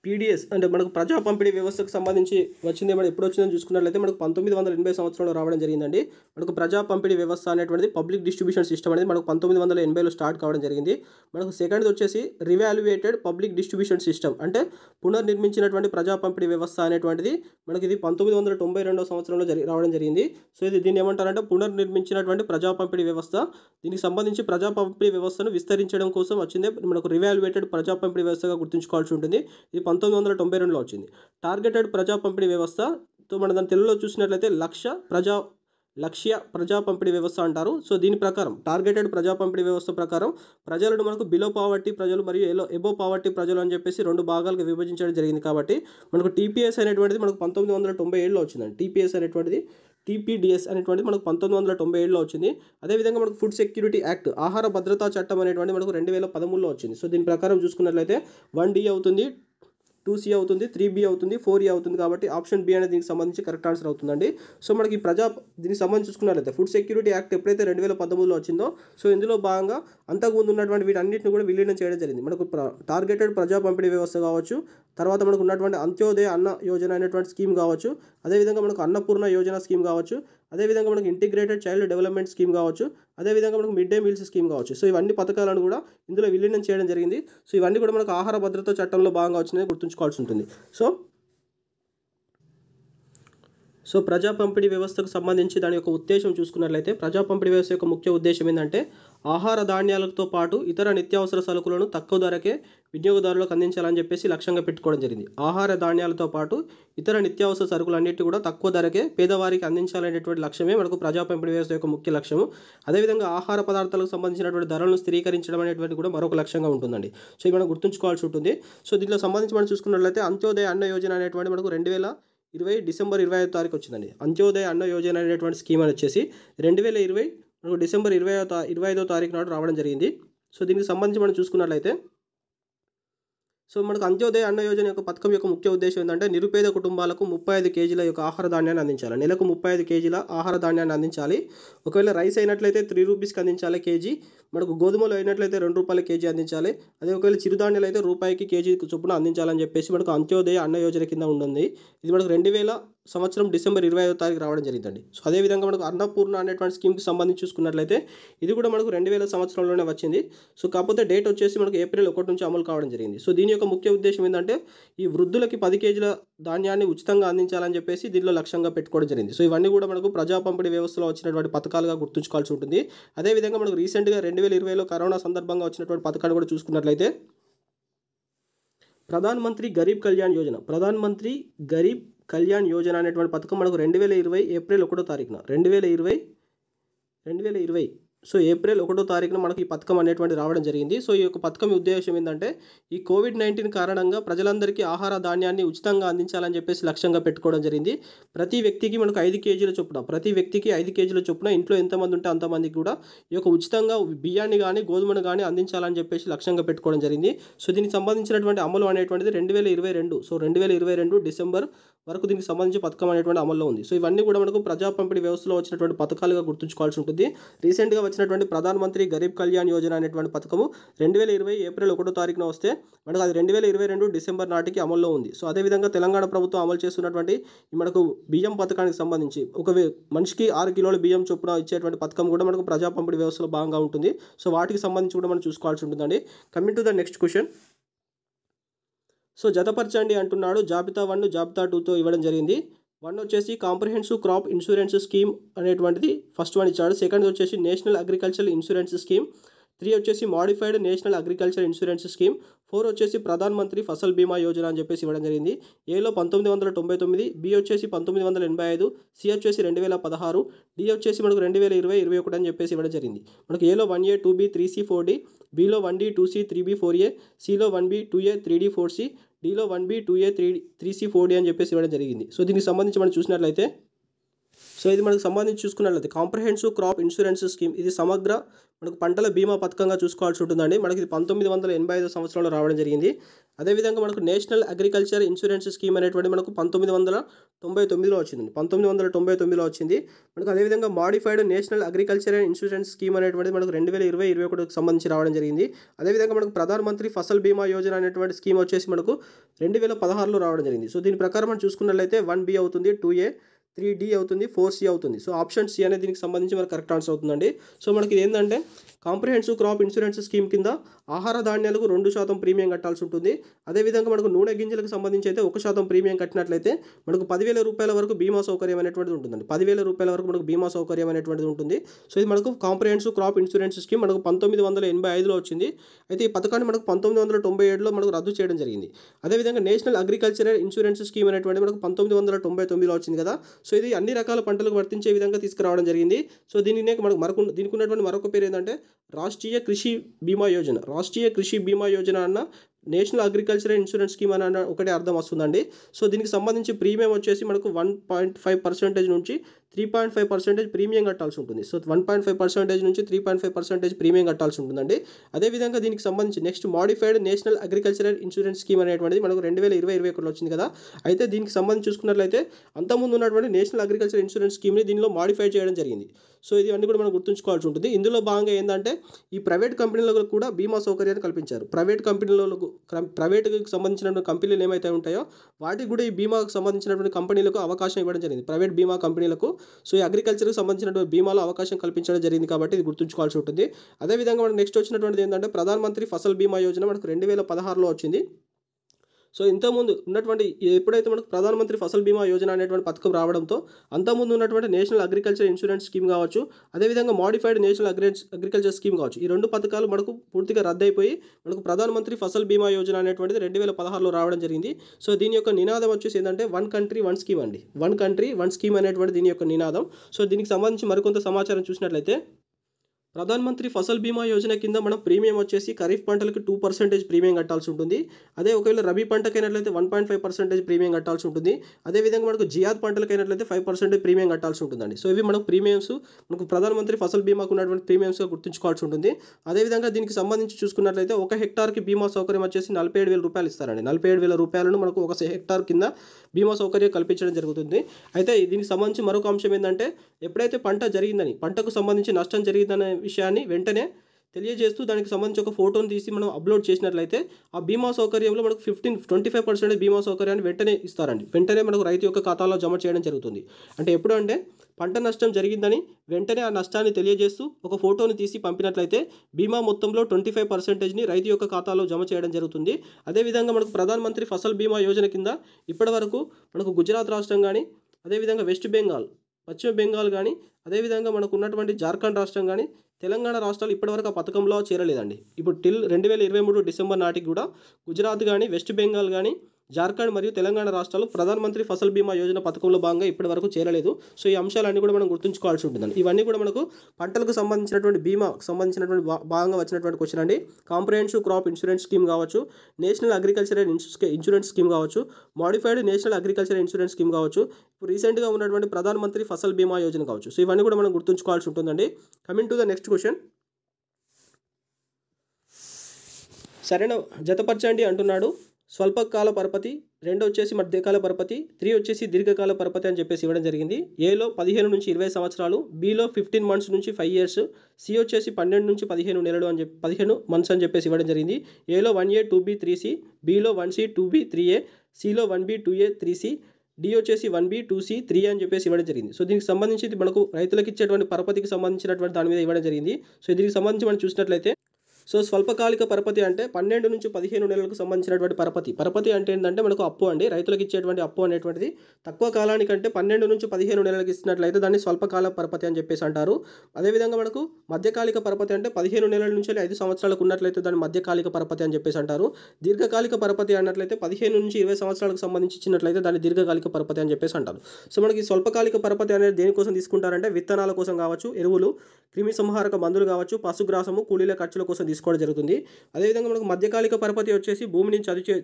పీడిఎస్ అంటే మనకు ప్రజా పంపిణీ వ్యవస్థకు సంబంధించి వచ్చింది. మనం ఎప్పుడు వచ్చిందని చూసుకున్నట్లయితే మనకు 1980 సంవత్సరంలో రావడం జరిగిందండి. మనకు ప్రజా పంపిణీ వ్యవస్థ అనేటువంటిది పబ్లిక్ డిస్ట్రిబ్యూషన్ సిస్టమ్ అనేది మనకు 1980లో స్టార్ట్ కావడం జరిగింది. మనకు సెకండ్ వచ్చేసి రివాల్యుయేటెడ్ పబ్లిక్ డిస్ట్రిబ్యూషన్ సిస్టమ్ అంటే పునర్నిర్మించినటువంటి ప్రజా పంపిణీ వ్యవస్థ అనేటువంటిది మనకి ఇది 1992 సంవత్సరంలో రావడం జరిగింది. సో దీన్ని ఏమంటారంటే పునర్నిర్మించినటువంటి ప్రజా పంపిణీ వ్యవస్థ. దీనికి సంబంధించి ప్రజా పంపిణీ వ్యవస్థను విస్తరించడం కోసం వచ్చిందే మనకు రివాల్యుయేటెడ్ ప్రజా పంపిణీ వ్యవస్థగా గుర్తుంచుకోవాల్సి ఉంటుంది. ఇది 1992లో వచ్చింది. టార్గెటెడ్ ప్రజా పంపిణీ వ్యవస్థతో మనం దాని తెలుగులో చూసినట్లయితే లక్ష్య ప్రజా పంపిణీ వ్యవస్థ అంటారు. సో దీని ప్రకారం టార్గెటెడ్ ప్రజా పంపిణీ వ్యవస్థ ప్రకారం ప్రజలను మనకు బిలో పావర్టీ ప్రజలు మరియు ఎబో పావర్టీ ప్రజలు అని చెప్పేసి 2 భాగాలుగా విభజించడం జరిగింది. కాబట్టి మనకు టీపీఎస్ అనేటువంటిది మనకు 1997లో వచ్చిందండి. టీపీఎస్ అనేటువంటిది టీపీడీఎస్ అనేటువంటిది మనకు 1997లో వచ్చింది. అదేవిధంగా మనకు ఫుడ్ సెక్యూరిటీ యాక్ట్ ఆహార భద్రతా చట్టం అనేటువంటి మనకు 2013లో వచ్చింది. సో దీని ప్రకారం చూసుకున్నట్లయితే 1D అవుతుంది, 2C అవుతుంది, 3B అవుతుంది, 4E అవుతుంది. కాబట్టి ఆప్షన్ బి అనేది దీనికి సంబంధించి కరెక్ట్ ఆన్సర్ అవుతుందండి. సో మనకి దీనికి సంబంధించి చూసుకున్నట్లయితే ఫుడ్ సెక్యూరిటీ యాక్ట్ ఎప్పుడైతే 2013లో వచ్చిందో సో ఇందులో భాగంగా అంతకుముందు ఉన్నటువంటి వీటన్నిటిని కూడా విలీనం చేయడం జరిగింది. మనకు టార్గెటెడ్ ప్రజా పంపిణీ వ్యవస్థ కావచ్చు, తర్వాత మనకు ఉన్నటువంటి అంత్యోదయ అన్న యోజన అనేటువంటి స్కీమ్ కావచ్చు, అదేవిధంగా మనకు అన్నపూర్ణ యోజన స్కీమ్ కావచ్చు, అదేవిధంగా మనకు ఇంటిగ్రేటెడ్ చైల్డ్ డెవలప్మెంట్ స్కీమ్ కావచ్చు, అదేవిధంగా మనకు మిడ్ డే మీల్స్ స్కీమ్ కావచ్చు. సో ఇవన్నీ పథకాలను కూడా ఇందులో విలీనం చేయడం జరిగింది. సో ఇవన్నీ కూడా మనకు ఆహార భద్రతా చట్టంలో భాగంగా వచ్చినాయి గుర్తుంచుకోవాల్సి ఉంటుంది. సో ప్రజా పంపిణీ వ్యవస్థకు సంబంధించి దాని యొక్క ఉద్దేశం చూసుకున్నట్లయితే ప్రజా పంపిణీ వ్యవస్థ యొక్క ముఖ్య ఉద్దేశం ఏంటంటే ఆహార ధాన్యాలతో పాటు ఇతర నిత్యావసర సరుకులను తక్కువ ధరకే వినియోగదారులకు అందించాలని చెప్పేసి లక్ష్యంగా పెట్టుకోవడం జరిగింది. ఆహార ధాన్యాలతో పాటు ఇతర నిత్యావసర సరుకులన్నిటి కూడా తక్కువ ధరకే పేదవారికి అందించాలనేటువంటి లక్ష్యమే మనకు ప్రజా పంపిణీ వ్యవస్థ యొక్క ముఖ్య లక్ష్యము. అదేవిధంగా ఆహార పదార్థాలకు సంబంధించినటువంటి ధరలను స్థిరీకరించడం అనేటువంటి కూడా మరొక లక్ష్యంగా ఉంటుందండి. సో ఇది మనం గుర్తుంచుకోవాల్సి ఉంటుంది. సో దీంట్లో సంబంధించి మనం చూసుకున్నట్లయితే అంత్యోదయ అన్న యోజన అనేటువంటి మనకు 2020 డిసెంబర్ 25వ తారీఖు వచ్చిందండి. అంత్యోదయ అన్న యోజన అనేటువంటి స్కీమ్ అని వచ్చేసి 2020 మనకు డిసెంబర్ 25వ తారీఖు నాడు రావడం జరిగింది. సో దీనికి సంబంధించి మనం చూసుకున్నట్లయితే సో మనకు అంత్యోదయ అన్న యోజన యొక్క పథకం యొక్క ముఖ్య ఉద్దేశం ఏంటంటే నిరుపేద కుటుంబాలకు 35 కేజీల యొక్క ఆహార ధాన్యాన్ని అందించాలి. నెలకు 35 కేజీల ఆహార ధాన్యాన్ని అందించాలి. ఒకవేళ రైస్ అయినట్లయితే 3 రూపీస్కి అందించాలి కేజీ. మనకు గోధుమలు అయినట్లయితే 2 రూపాయల కేజీ అందించాలి. అదే ఒకవేళ చిరుధాన్యాలు అయితే రూపాయికి కేజీ చొప్పున అందించాలని చెప్పేసి మనకు అంత్యోదయ అన్న యోజన కింద ఉంటుంది. ఇది మనకు 2000 సంవత్సరం డిసెంబర్ 25వ తారీఖు రావడం జరిగిందండి. సో అదేవిధంగా మనకు అన్నపూర్ణ అనేటువంటి స్కీమ్కి సంబంధించి చూసుకున్నట్లయితే ఇది కూడా మనకు 2000 సంవత్సరంలోనే వచ్చింది. సో కాకపోతే డేట్ వచ్చేసి మనకు ఏప్రిల్ 1 నుంచి అమలు కావడం జరిగింది. సో దీని యొక్క ముఖ్య ఉద్దేశం ఏంటంటే ఈ వృద్ధులకి 10 కేజీల ధాన్యాన్ని ఉచితంగా అందించాలని చెప్పేసి దీనిలో లక్ష్యంగా పెట్టుకోవడం జరిగింది. సో ఇవన్నీ కూడా మనకు ప్రజా పంపిణీ వ్యవస్థలో వచ్చినటువంటి పథకాలుగా గుర్తుంచుకోవాల్సి ఉంటుంది. అదేవిధంగా మనకు రీసెంట్గా 2020లో కరోనా సందర్భంగా వచ్చినటువంటి పథకాన్ని కూడా చూసుకున్నట్లయితే ప్రధానమంత్రి గరీబ్ కళ్యాణ్ యోజన అనేటువంటి పథకం మనకు 2020 ఏప్రిల్ 1వ తారీఖున 2020 సో ఏప్రిల్ 1వ తారీఖున మనకు ఈ పథకం అనేటువంటి రావడం జరిగింది. సో ఈ యొక్క పథకం ఉద్దేశం ఏంటంటే ఈ కోవిడ్-19 కారణంగా ప్రజలందరికీ ఆహార ధాన్యాన్ని ఉచితంగా అందించాలని చెప్పేసి లక్ష్యంగా పెట్టుకోవడం జరిగింది. ప్రతి వ్యక్తికి మనకు 5 కేజీల చొప్పున ఇంట్లో ఎంతమంది ఉంటే అంతమందికి కూడా ఈ యొక్క ఉచితంగా బియ్యాన్ని కానీ గోధుమను కానీ అందించాలని చెప్పేసి లక్ష్యంగా పెట్టుకోవడం జరిగింది. సో దీనికి సంబంధించినటువంటి అమలు అనేటువంటిది 2022 సో 2022 డిసెంబర్ వరకు దీనికి సంబంధించి పథకం అనేటువంటి అమల్లో ఉంది. సో ఇవన్నీ కూడా మనకు ప్రజా పంపిణీ వ్యవస్థలో వచ్చినటువంటి పథకాలుగా గుర్తుంచుకోవాల్సి ఉంటుంది. రీసెంట్గా వచ్చినటువంటి ప్రధానమంత్రి గరీబ్ కళ్యాణ్ యోజన అనేటువంటి పథకము 2020 ఏప్రిల్ 1వ తారీఖున వస్తే మనకు అది 2022 డిసెంబర్ నాటికి అమల్లో ఉంది. సో అదేవిధంగా తెలంగాణ ప్రభుత్వం అమలు చేస్తున్నటువంటి మనకు బియ్యం పథకానికి సంబంధించి ఒక మనిషికి 6 కిలోల బియ్యం చొప్పున ఇచ్చేటువంటి పథకం కూడా మనకు ప్రజా పంపిణీ వ్యవస్థలో భాగంగా ఉంటుంది. సో వాటికి సంబంధించి కూడా మనం చూసుకోవాల్సి ఉంటుందండి. Coming to the next question. So జతపరచండి అంటున్నాడు. జాబితా 1 జాబితా 2తో ఇవ్వడం జరిగింది. 1 వచ్చేసి కాంప్రహెన్సివ్ క్రాప్ ఇన్సూరెన్స్ స్కీమ్ అనేటువంటిది ఫస్ట్ వన్ ఇచ్చాడు. సెకండ్ వచ్చేసి నేషనల్ అగ్రికల్చర్ ఇన్సూరెన్స్ స్కీమ్. 3 వచ్చేసి modified national agriculture insurance scheme. 4 వచ్చేసి ప్రధాన్ మంత్రి ఫసల్ బీమా యోజన అని చెప్పేసి ఇవ్వడం జరిగింది. ఏలో 1999, బి వచ్చేసి 1985, సి వచ్చేసి 2016, డి వచ్చేసి మనకు 2020, 21 అని చెప్పేసి ఇవ్వడం జరిగింది. మనకు ఏలో 1A, 2B, 3C, 4D, below 1D, 2C, 3B, 4A, సిలో 1B, 2A, 3D, 4C, డిలో 1B, 2A, 3C, 4D అని చెప్పేసి ఇవ్వడం జరిగింది. సో దీనికి సంబంధించి మనం చూసినట్లయితే సో ఇది మనకు సంబంధించి చూసుకున్నట్లయితే కాంప్రహెన్సివ్ క్రాప్ ఇన్సూరెన్స్ స్కీమ్ ఇది సమగ్ర మనకు పంటల బీమా పథకంగా చూసుకోవాల్సి ఉంటుందండి. మనకి ఇది 1985 సంవత్సరంలో రావడం జరిగింది. అదేవిధంగా మనకు నేషనల్ అగ్రికల్చర్ ఇన్సూరెన్స్ స్కీమ్ అనేటువంటి మనకు 1999లో వచ్చింది. 1999లో వచ్చింది మనకు. అదేవిధంగా modified national agriculture insurance scheme అనేటువంటిది మనకు 2020, 21కి సంబంధించి రావడం జరిగింది. అదేవిధంగా మనకు ప్రధాన మంత్రి ఫసల్ బీమా యోజన అనేటువంటి స్కీమ్ వచ్చేసి మనకు 2016లో రావడం జరిగింది. సో దీని ప్రకారం మనం చూసుకున్నట్లయితే 1B అవుతుంది, 2A, 3D అవుతుంది, 4C అవుతుంది. సో ఆప్షన్ సి అనేది దీనికి సంబంధించి మనకు కరెక్ట్ ఆన్సర్ అవుతుందండి. సో మనకి ఇది ఏంటంటే కాంప్రహెన్సివ్ క్రాప్ ఇన్సూరెన్స్ స్కీమ్ కింద ఆహార ధాన్యాలకు 2% ప్రీమియం కట్టాల్సి ఉంటుంది. అదేవిధంగా మనకు నూనె గింజలకు సంబంధించి అయితే 1% ప్రీమియం కట్టినట్లయితే మనకు 10,000 రూపాయల వరకు బీమా సౌకర్యం అనేటువంటిది ఉంటుందండి. 10,000 రూపాయల వరకు మనకు బీమా సౌకర్యం అనేటువంటిది ఉంటుంది. సో ఇది మనకు కాంప్రహెన్సివ్ క్రాప్ ఇన్సూరెన్స్ స్కీమ్ మనకు 1985లో వచ్చింది. అయితే ఈ పథకాన్ని మనకు 1997లో మనకు రద్దు చేయడం జరిగింది. అదేవిధంగా నేషనల్ అగ్రికల్చరల్ ఇన్సూరెన్స్ స్కీమ్ అనేటువంటి మనకు 1999లో వచ్చింది కదా. సో ఇది అన్ని రకాల పంటలకు వర్తించే విధంగా తీసుకురావడం జరిగింది. సో దీనికి దీనికి ఉన్నటువంటి మరొక పేరు ఏంటంటే రాష్ట్రీయ కృషి బీమా యోజన. రాష్ట్రీయ కృషి బీమా యోజన అన్న నేషనల్ అగ్రికల్చరల్ ఇన్సూరెన్స్ స్కీమ్ అని ఒకటే అర్థం వస్తుందండి. సో దీనికి సంబంధించి ప్రీమియం వచ్చేసి మనకు 1.5% నుంచి 3.5% ప్రీమియం కట్టాల్సి ఉంటుంది. సో 1.5% నుంచి 3.5% ప్రీమియం కట్టాల్సి ఉంటుందండి. అదేవిధంగా దీనికి సంబంధించి next modified national agricultural insurance scheme అనేటువంటిది మనకు 2020-21 వచ్చింది కదా. అయితే దీనికి సంబంధించి చూసుకున్నట్లయితే అంతకుముందు ఉన్నటువంటి నేషనల్ అగ్రికల్చర్ ఇన్సూరెన్స్ స్కీమ్ని దీనిలో మాడిఫై చేయడం జరిగింది. సో ఇది అన్ని కూడా మనం గుర్తుంచుకోవాల్సి ఉంటుంది. ఇందులో భాగంగా ఏంటంటే ఈ ప్రైవేట్ కంపెనీలకు కూడా బీమా సౌకర్యాన్ని కల్పించారు. ప్రైవేట్కి సంబంధించినటువంటి కంపెనీలు ఏమైతే ఉంటాయో వాటికి కూడా ఈ బీమాకు సంబంధించినటువంటి కంపెనీలకు అవకాశం ఇవ్వడం జరిగింది. ప్రైవేట్ బీమా కంపెనీలకు సో ఈ అగ్రికల్చర్కి సంబంధించినటువంటి బీమాలో అవకాశం కల్పించడం జరిగింది కాబట్టి ఇది గుర్తుంచుకోవాల్సి ఉంటుంది. అదేవిధంగా మనకు నెక్స్ట్ వచ్చినటువంటిది ఏంటంటే ప్రధానమంత్రి ఫసల్ బీమా యోజన మనకు 2016లో వచ్చింది. సో ఇంతకుముందు ఉన్నటువంటి ఎప్పుడైతే మనకు ప్రధానమంత్రి ఫసల్ బీమా యోజన అనేటువంటి పథకం రావడంతో అంతకుముందు ఉన్నటువంటి నేషనల్ అగ్రికల్చర్ ఇన్సూరెన్స్ స్కీమ్ కావచ్చు, అదేవిధంగా మాడిఫైడ్ నేషనల్ అగ్రికల్చర్ స్కీమ్ కావచ్చు, ఈ రెండు పథకాలు మనకు పూర్తిగా రద్దయిపోయి మనకు ప్రధానమంత్రి ఫసల్ బీమా యోజన అనేటువంటిది 2016లో రావడం జరిగింది. సో దీని యొక్క నినాదం వచ్చేసి ఏంటంటే 1 కంట్రీ 1 స్కీమ్ అండి. 1 కంట్రీ 1 స్కీమ్ అనేటువంటి దీని యొక్క నినాదం. సో దీనికి సంబంధించి మరికొంత సమాచారం చూసినట్లయితే ప్రధానమంత్రి ఫసల్ బీమా యోజన కింద మనం ప్రీమియం వచ్చేసి ఖరీఫ్ పంటలకు 2% ప్రీమియం కట్టాల్సి ఉంటుంది. అదే ఒకవేళ రబీ పంటకైనట్లయితే 1.5% ప్రీమియం కట్టాల్సి ఉంటుంది. అదేవిధంగా మనకు జియాద్ పంటలకైనట్లయితే 5% ప్రీమియం కట్టాల్సి ఉంటుందండి. సో ఇవి మనకు ప్రీమియమ్స్ మనకు ప్రధానమంత్రి ఫసల్ బీమాకు ఉన్నటువంటి ప్రీమియమ్స్గా గుర్తుంచుకోవాల్సి ఉంటుంది. అదేవిధంగా దీనికి సంబంధించి చూసుకున్నట్లయితే 1 హెక్టార్కి బీమా సౌకర్యం వచ్చేసి 47,000 రూపాయలు ఇస్తారండి. 47,000 రూపాయలను మనకు 1 హెక్టార్ కింద బీమా సౌకర్యం కల్పించడం జరుగుతుంది. అయితే దీనికి సంబంధించి మరొక అంశం ఏంటంటే ఎప్పుడైతే పంటకు సంబంధించి నష్టం జరిగిందనే విషయాన్ని వెంటనే తెలియజేస్తూ దానికి సంబంధించి ఒక ఫోటోని తీసి మనం అప్లోడ్ చేసినట్లయితే ఆ బీమా సౌకర్యంలో మనకు 25% బీమా సౌకర్యాన్ని వెంటనే ఇస్తారండి. వెంటనే మనకు రైతు యొక్క ఖాతాలో జమ చేయడం జరుగుతుంది. అంటే ఎప్పుడు అంటే పంట నష్టం జరిగిందని వెంటనే ఆ నష్టాన్ని తెలియజేస్తూ ఒక ఫోటోని తీసి పంపినట్లయితే బీమా మొత్తంలో 25%ని రైతు యొక్క ఖాతాలో జమ చేయడం జరుగుతుంది. అదేవిధంగా మనకు ప్రధానమంత్రి ఫసల్ బీమా యోజన కింద ఇప్పటివరకు మనకు గుజరాత్ రాష్ట్రం కానీ, అదేవిధంగా వెస్ట్ బెంగాల్, పశ్చిమ బెంగాల్ కానీ, అదేవిధంగా మనకు ఉన్నటువంటి జార్ఖండ్ రాష్ట్రం కానీ, తెలంగాణ రాష్ట్రాలు ఇప్పటివరకు ఆ పథకంలో చేరలేదండి. ఇప్పుడు 2023 డిసెంబర్ నాటికి కూడా గుజరాత్ కానీ, వెస్ట్ బెంగాల్ కానీ, జార్ఖండ్ మరియు తెలంగాణ రాష్ట్రాలు ప్రధానమంత్రి ఫసల్ బీమా యోజన పథకంలో భాగంగా ఇప్పటివరకు చేరలేదు. సో ఈ అంశాలన్నీ కూడా మనం గుర్తుంచుకోవాల్సి ఉంటుందండి. ఇవన్నీ కూడా మనకు పంటలకు సంబంధించినటువంటి బీమాకు సంబంధించినటువంటి భాగంగా వచ్చినటువంటి క్వశ్చన్ అండి. కాంప్రహెన్సివ్ క్రాప్ ఇన్సూరెన్స్ స్కీమ్ కావచ్చు, నేషనల్ అగ్రికల్చరల్ ఇన్సూరెన్స్ స్కీమ్ కావచ్చు, modified national agriculture insurance scheme కావచ్చు, ఇప్పుడు రీసెంట్గా ఉన్నటువంటి ప్రధానమంత్రి ఫసల్ బీమా యోజన కావచ్చు. సో ఇవన్నీ కూడా మనం గుర్తుంచుకోవాల్సి ఉంటుందండి. Coming to the next question. సరైన జతపరచండి అంటున్నాడు. స్వల్పకాల పరపతి, 2 వచ్చేసి మధ్యకాల పరపతి, 3 వచ్చేసి దీర్ఘకాల పరపతి అని చెప్పేసి ఇవ్వడం జరిగింది. ఏలో 15 నుంచి 20 సంవత్సరాలు, బిలో 15 మంత్స్ నుంచి 5 ఇయర్స్, సి వచ్చేసి 12 నుంచి 15 నెలలు అని చెప్పి 15 మంత్స్ అని చెప్పేసి ఇవ్వడం జరిగింది. ఏలో 1A 2B 3C, below 1C 2B 3A, సిలో 1B 2A 3C, డి వచ్చేసి 1B 2C 3 అని చెప్పేసి ఇవ్వడం జరిగింది. సో దీనికి సంబంధించి మనకు రైతులకు ఇచ్చేటువంటి పరపతికి సంబంధించినటువంటి దాని మీద ఇవ్వడం జరిగింది. సో దీనికి సంబంధించి మనం చూసినట్లయితే సో స్వల్పకాలిక పరపతి అంటే 12 నుంచి 15 నెలలకు సంబంధించినటువంటి పరపతి అంటే ఏంటంటే మనకు అప్పు అండి. రైతులకు ఇచ్చేటువంటి అప్పు అనేటువంటిది తక్కువ కాలానికంటే 12 నుంచి 15 నెలలకు ఇచ్చినట్లయితే దాన్ని స్వల్పకాల పరపతి అని చెప్పేసి అంటారు. అదేవిధంగా మనకు మధ్యకాలిక పరపతి అంటే 15 నెలల నుంచి 5 సంవత్సరాలకు ఉన్నట్లయితే దాన్ని మధ్యకాలిక పరపతి అని చెప్పేసి అంటారు. దీర్ఘకాలిక పరపతి అన్నట్లయితే 15 నుంచి 20 సంవత్సరాలకు సంబంధించి ఇచ్చినట్లయితే దాన్ని దీర్ఘకాలిక పరపతి అని చెప్పేసి అంటారు. సో మనకి స్వల్పకాలిక పరపతి అనేది దేనికోసం తీసుకుంటారంటే విత్తనాల కోసం కావచ్చు, ఎరువులు, క్రిమి సంహారక మందులు కావచ్చు, పశుగ్రాసము, కూలీల ఖర్చుల కోసం తీసుకోవడం జరుగుతుంది. అదేవిధంగా మనకు మధ్యకాలిక పరపతి వచ్చేసి భూమిని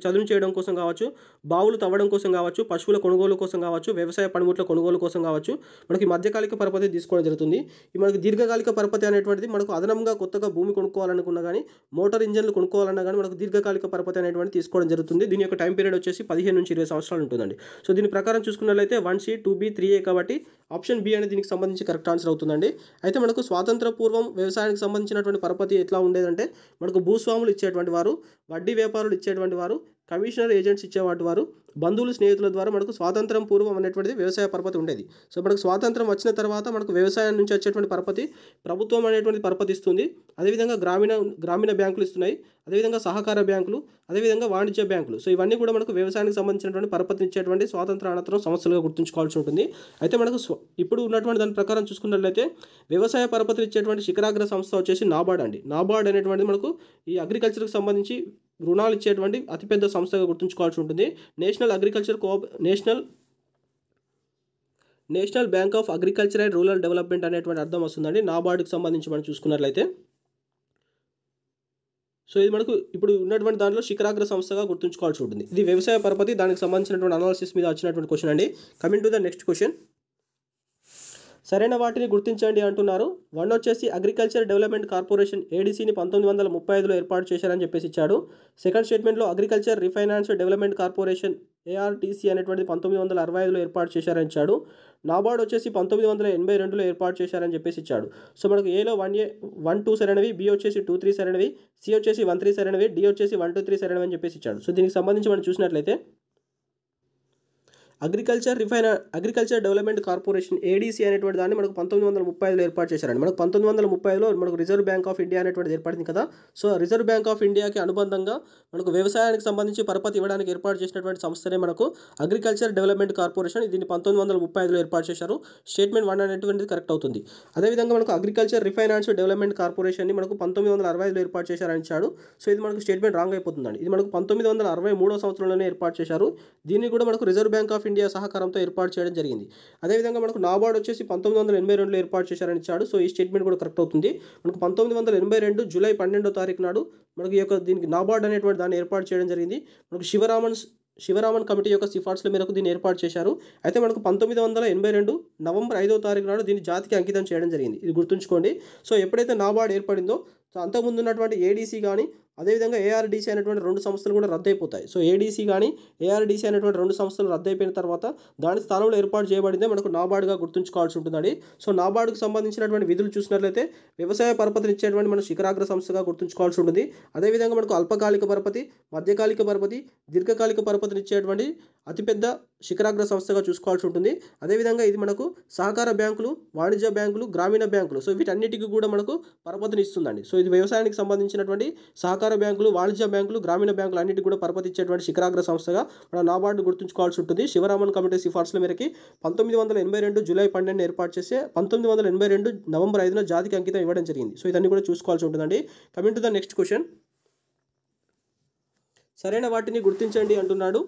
చదును చేయడం కోసం కావచ్చు, బావులు తవ్వడం కోసం కావచ్చు, పశువుల కొనుగోలు కోసం కావచ్చు, వ్యవసాయ పనిముట్ల కొనుగోలు కోసం కావచ్చు మనకి మధ్యకాలిక పరపతి తీసుకోవడం జరుగుతుంది. ఈ మనకి దీర్ఘకాలిక పరపతి అనేటువంటిది మనకు అదనంగా కొత్తగా భూమి కొనుక్కోవాలనుకున్నా కానీ, మోటార్ ఇంజన్లు కొనుక్కోవాలన్నా కానీ మనకు దీర్ఘకాలిక పరపతి అనేటువంటి తీసుకోవడం జరుగుతుంది. దీని యొక్క టైం పీరియడ్ వచ్చేసి 15 నుంచి 20 సంవత్సరాలు ఉంటుందండి. సో దీని ప్రకారం చూసుకున్నట్లయితే 1C 2B 3A కాబట్టి ఆప్షన్ బి అనేది దీనికి సంబంధించి కరెక్ట్ ఆన్సర్ అవుతుందండి. అయితే మనకు స్వాతంత్ర పూర్వం వ్యవసాయానికి సంబంధించినటువంటి పరపతి ఎట్లా ఉండేదంటే మనకు భూస్వాములు ఇచ్చేటువంటి వారు, వడ్డీ వ్యాపారులు ఇచ్చేటువంటి వారు, కమిషనర్ ఏజెంట్స్ ఇచ్చేవాటి వారు, బంధువులు స్నేహితుల ద్వారా మనకు స్వాతంత్రం పూర్వం అనేటువంటిది వ్యవసాయ పరపతి ఉండేది. సో మనకు స్వాతంత్రం వచ్చిన తర్వాత మనకు వ్యవసాయం నుంచి వచ్చేటువంటి పరపతి ప్రభుత్వం అనేటువంటి పరపతి ఇస్తుంది. అదేవిధంగా గ్రామీణ బ్యాంకులు ఇస్తున్నాయి, అదేవిధంగా సహకార బ్యాంకులు, అదేవిధంగా వాణిజ్య బ్యాంకులు. సో ఇవన్నీ కూడా మనకు వ్యవసాయానికి సంబంధించినటువంటి పరపతి ఇచ్చేటువంటి స్వాతంత్ర అనంతరం సమస్యలుగా గుర్తుంచుకోవాల్సి ఉంటుంది. అయితే మనకు ఇప్పుడు ఉన్నటువంటి దాని ప్రకారం చూసుకున్నట్లయితే వ్యవసాయ పరపతిని ఇచ్చేటువంటి శిఖరాగ్ర సంస్థ వచ్చేసి నాబార్డ్ అండి. నాబార్డ్ అనేటువంటిది మనకు ఈ అగ్రికల్చర్కి సంబంధించి రుణాలు ఇచ్చేటువంటి అతిపెద్ద సంస్థగా గుర్తుంచుకోవాల్సి ఉంటుంది. National national bank of agriculture and rural development అనేటువంటి అర్థం వస్తుందండి నాబార్డుకి సంబంధించి మనం చూసుకున్నట్లయితే. సో ఇది మనకు ఇప్పుడు ఉన్నటువంటి దాంట్లో శిఖరాగ్ర సంస్థగా గుర్తుంచుకోవాల్సి ఉంటుంది. ఇది వ్యవసాయ పరపతి, దానికి సంబంధించినటువంటి అనాలిసిస్ మీద వచ్చినటువంటి క్వశ్చన్ అండి. Coming to the next question. సరైన వాటిని గుర్తించండి అంటున్నారు. 1 వచ్చేసి అగ్రికల్చర్ డెవలప్మెంట్ కార్పొరేషన్ ఏడీసీని 1935లో ఏర్పాటు చేశారని చెప్పేసి ఇచ్చాడు. సెకండ్ స్టేట్మెంట్లో agriculture refinance development corporation ARTC అనేటువంటిది 1965లో ఏర్పాటు చేశారని ఇచ్చాడు. నాబార్డ్ వచ్చేసి 1982లో ఏర్పాటు చేశారని చెప్పేసి ఇచ్చాడు. సో మనకు ఏలో 1A 1 2 సరైనవి, బి వచ్చేసి 2 3 సరైనవి, సి వచ్చేసి 1 3 సరైనవి, డి వచ్చేసి 1 2 3 సరైనవి అని చెప్పేసి ఇచ్చాడు. సో దీనికి సంబంధించి మనం చూసినట్లయితే అగ్రికల్చర్ డెవలప్మెంట్ కార్పొరేషన్ ఏడీసీ అనేటువంటి దాన్ని మనకు 1935లో ఏర్పాటు చేశారండి. మనకు 1930లో మనకు రిజర్వ్ బ్యాంక్ ఆఫ్ ఇండియా అనేటువంటిది ఏర్పడింది కదా. సో రిజర్వ్ బ్యాంక్ ఆఫ్ ఇండియాకి అనుబంధంగా మనకు వ్యవసాయానికి సంబంధించి పరపతి ఇవ్వడానికి ఏర్పాటు చేసినటువంటి సంస్థనే మనకు అగ్రికల్చర్ డెవలప్మెంట్ కార్పొరేషన్. దీన్ని 1935లో ఏర్పాటు చేశారు. స్టేట్మెంట్ 1 అనేటువంటిది కరెక్ట్ అవుతుంది. అదేవిధంగా మనకు అగ్రికల్చర్ రీఫైనాన్స్ డెవలప్మెంట్ కార్పొరేషన్ని మనకు 1965లో ఏర్పాటు చేశారని ఇచ్చాడు. సో ఇది మనకు స్టేట్మెంట్ రాంగ్ అయిపోతుందండి. ఇది మనకు 1963 సంవత్సరంలోనే ఏర్పాటు చేశారు. దీన్ని కూడా మనకు రిజర్వ్ బ్యాంక్ ఆఫ్ ఇండియా సహకారంతో ఏర్పాటు చేయడం జరిగింది. అదేవిధంగా మనకు నాబార్డ్ వచ్చేసి 1982లో ఏర్పాటు చేశారని ఇచ్చాడు. సో ఈ స్టేట్మెంట్ కూడా కరెక్ట్ అవుతుంది. మనకు 1982 జూలై 12వ తారీఖు నాడు మనకు ఈ యొక్క దీనికి నాబార్డ్ అనేటువంటి దాన్ని ఏర్పాటు చేయడం జరిగింది. మనకు శివరామన్ కమిటీ యొక్క సిఫార్సుల మేరకు దీన్ని ఏర్పాటు చేశారు. అయితే మనకు 1982 నవంబర్ 5వ తారీఖు నాడు దీన్ని జాతికి అంకితం చేయడం జరిగింది. ఇది గుర్తుంచుకోండి. సో ఎప్పుడైతే నాబార్డ్ ఏర్పడిందో సో అంతకుముందు ఉన్నటువంటి ఏడీసీ కానీ అదేవిధంగా ఏఆర్డీసీ అనేటువంటి 2 సంస్థలు కూడా రద్దయిపోతాయి. సో ఏడీసీ కానీ ఏఆర్డీసీ అనేటువంటి 2 సంస్థలు రద్దయిపోయిన తర్వాత దాని స్థానంలో ఏర్పాటు చేయబడిందే మనకు నాబార్డ్గా గుర్తుంచుకోవాల్సి ఉంటుందండి. సో నాబార్డ్కు సంబంధించినటువంటి విధులు చూసినట్లయితే వ్యవసాయ పరపతిని ఇచ్చేటువంటి మన శిఖరాగ్ర సంస్థగా గుర్తుంచుకోవాల్సి ఉంటుంది. అదేవిధంగా మనకు అల్పకాలిక పరపతి, మధ్యకాలిక పరపతి, దీర్ఘకాలిక పరపతిని ఇచ్చేటువంటి అతిపెద్ద శిఖరాగ్ర సంస్థగా చూసుకోవాల్సి ఉంటుంది. అదేవిధంగా ఇది మనకు సహకార బ్యాంకులు, వాణిజ్య బ్యాంకులు, గ్రామీణ బ్యాంకులు సో వీటన్నిటికీ కూడా మనకు పరపతిని ఇస్తుందండి. సో ఇది వ్యవసాయానికి సంబంధించినటువంటి సహకార బ్యాంకులు, వాణిజ్య బ్యాంకులు, గ్రామీణ బ్యాంకులు అన్నిటికీ కూడా పరపతి ఇచ్చేటువంటి శిఖరాగ్ర సంస్థగా మన నాబార్డు గుర్తుంచుకోవాల్సి ఉంటుంది. శివరామన్ కమిటీ సిఫార్సుల మేరకు 1982 జూలై 12 ఏర్పాటు చేసి 1982 నవంబర్ 5న జాతికి అంకితం ఇవ్వడం జరిగింది. సో ఇదన్నీ కూడా చూసుకోవాల్సి ఉంటుందండి. Coming to the next question. సరైన వాటిని గుర్తించండి అంటున్నాడు.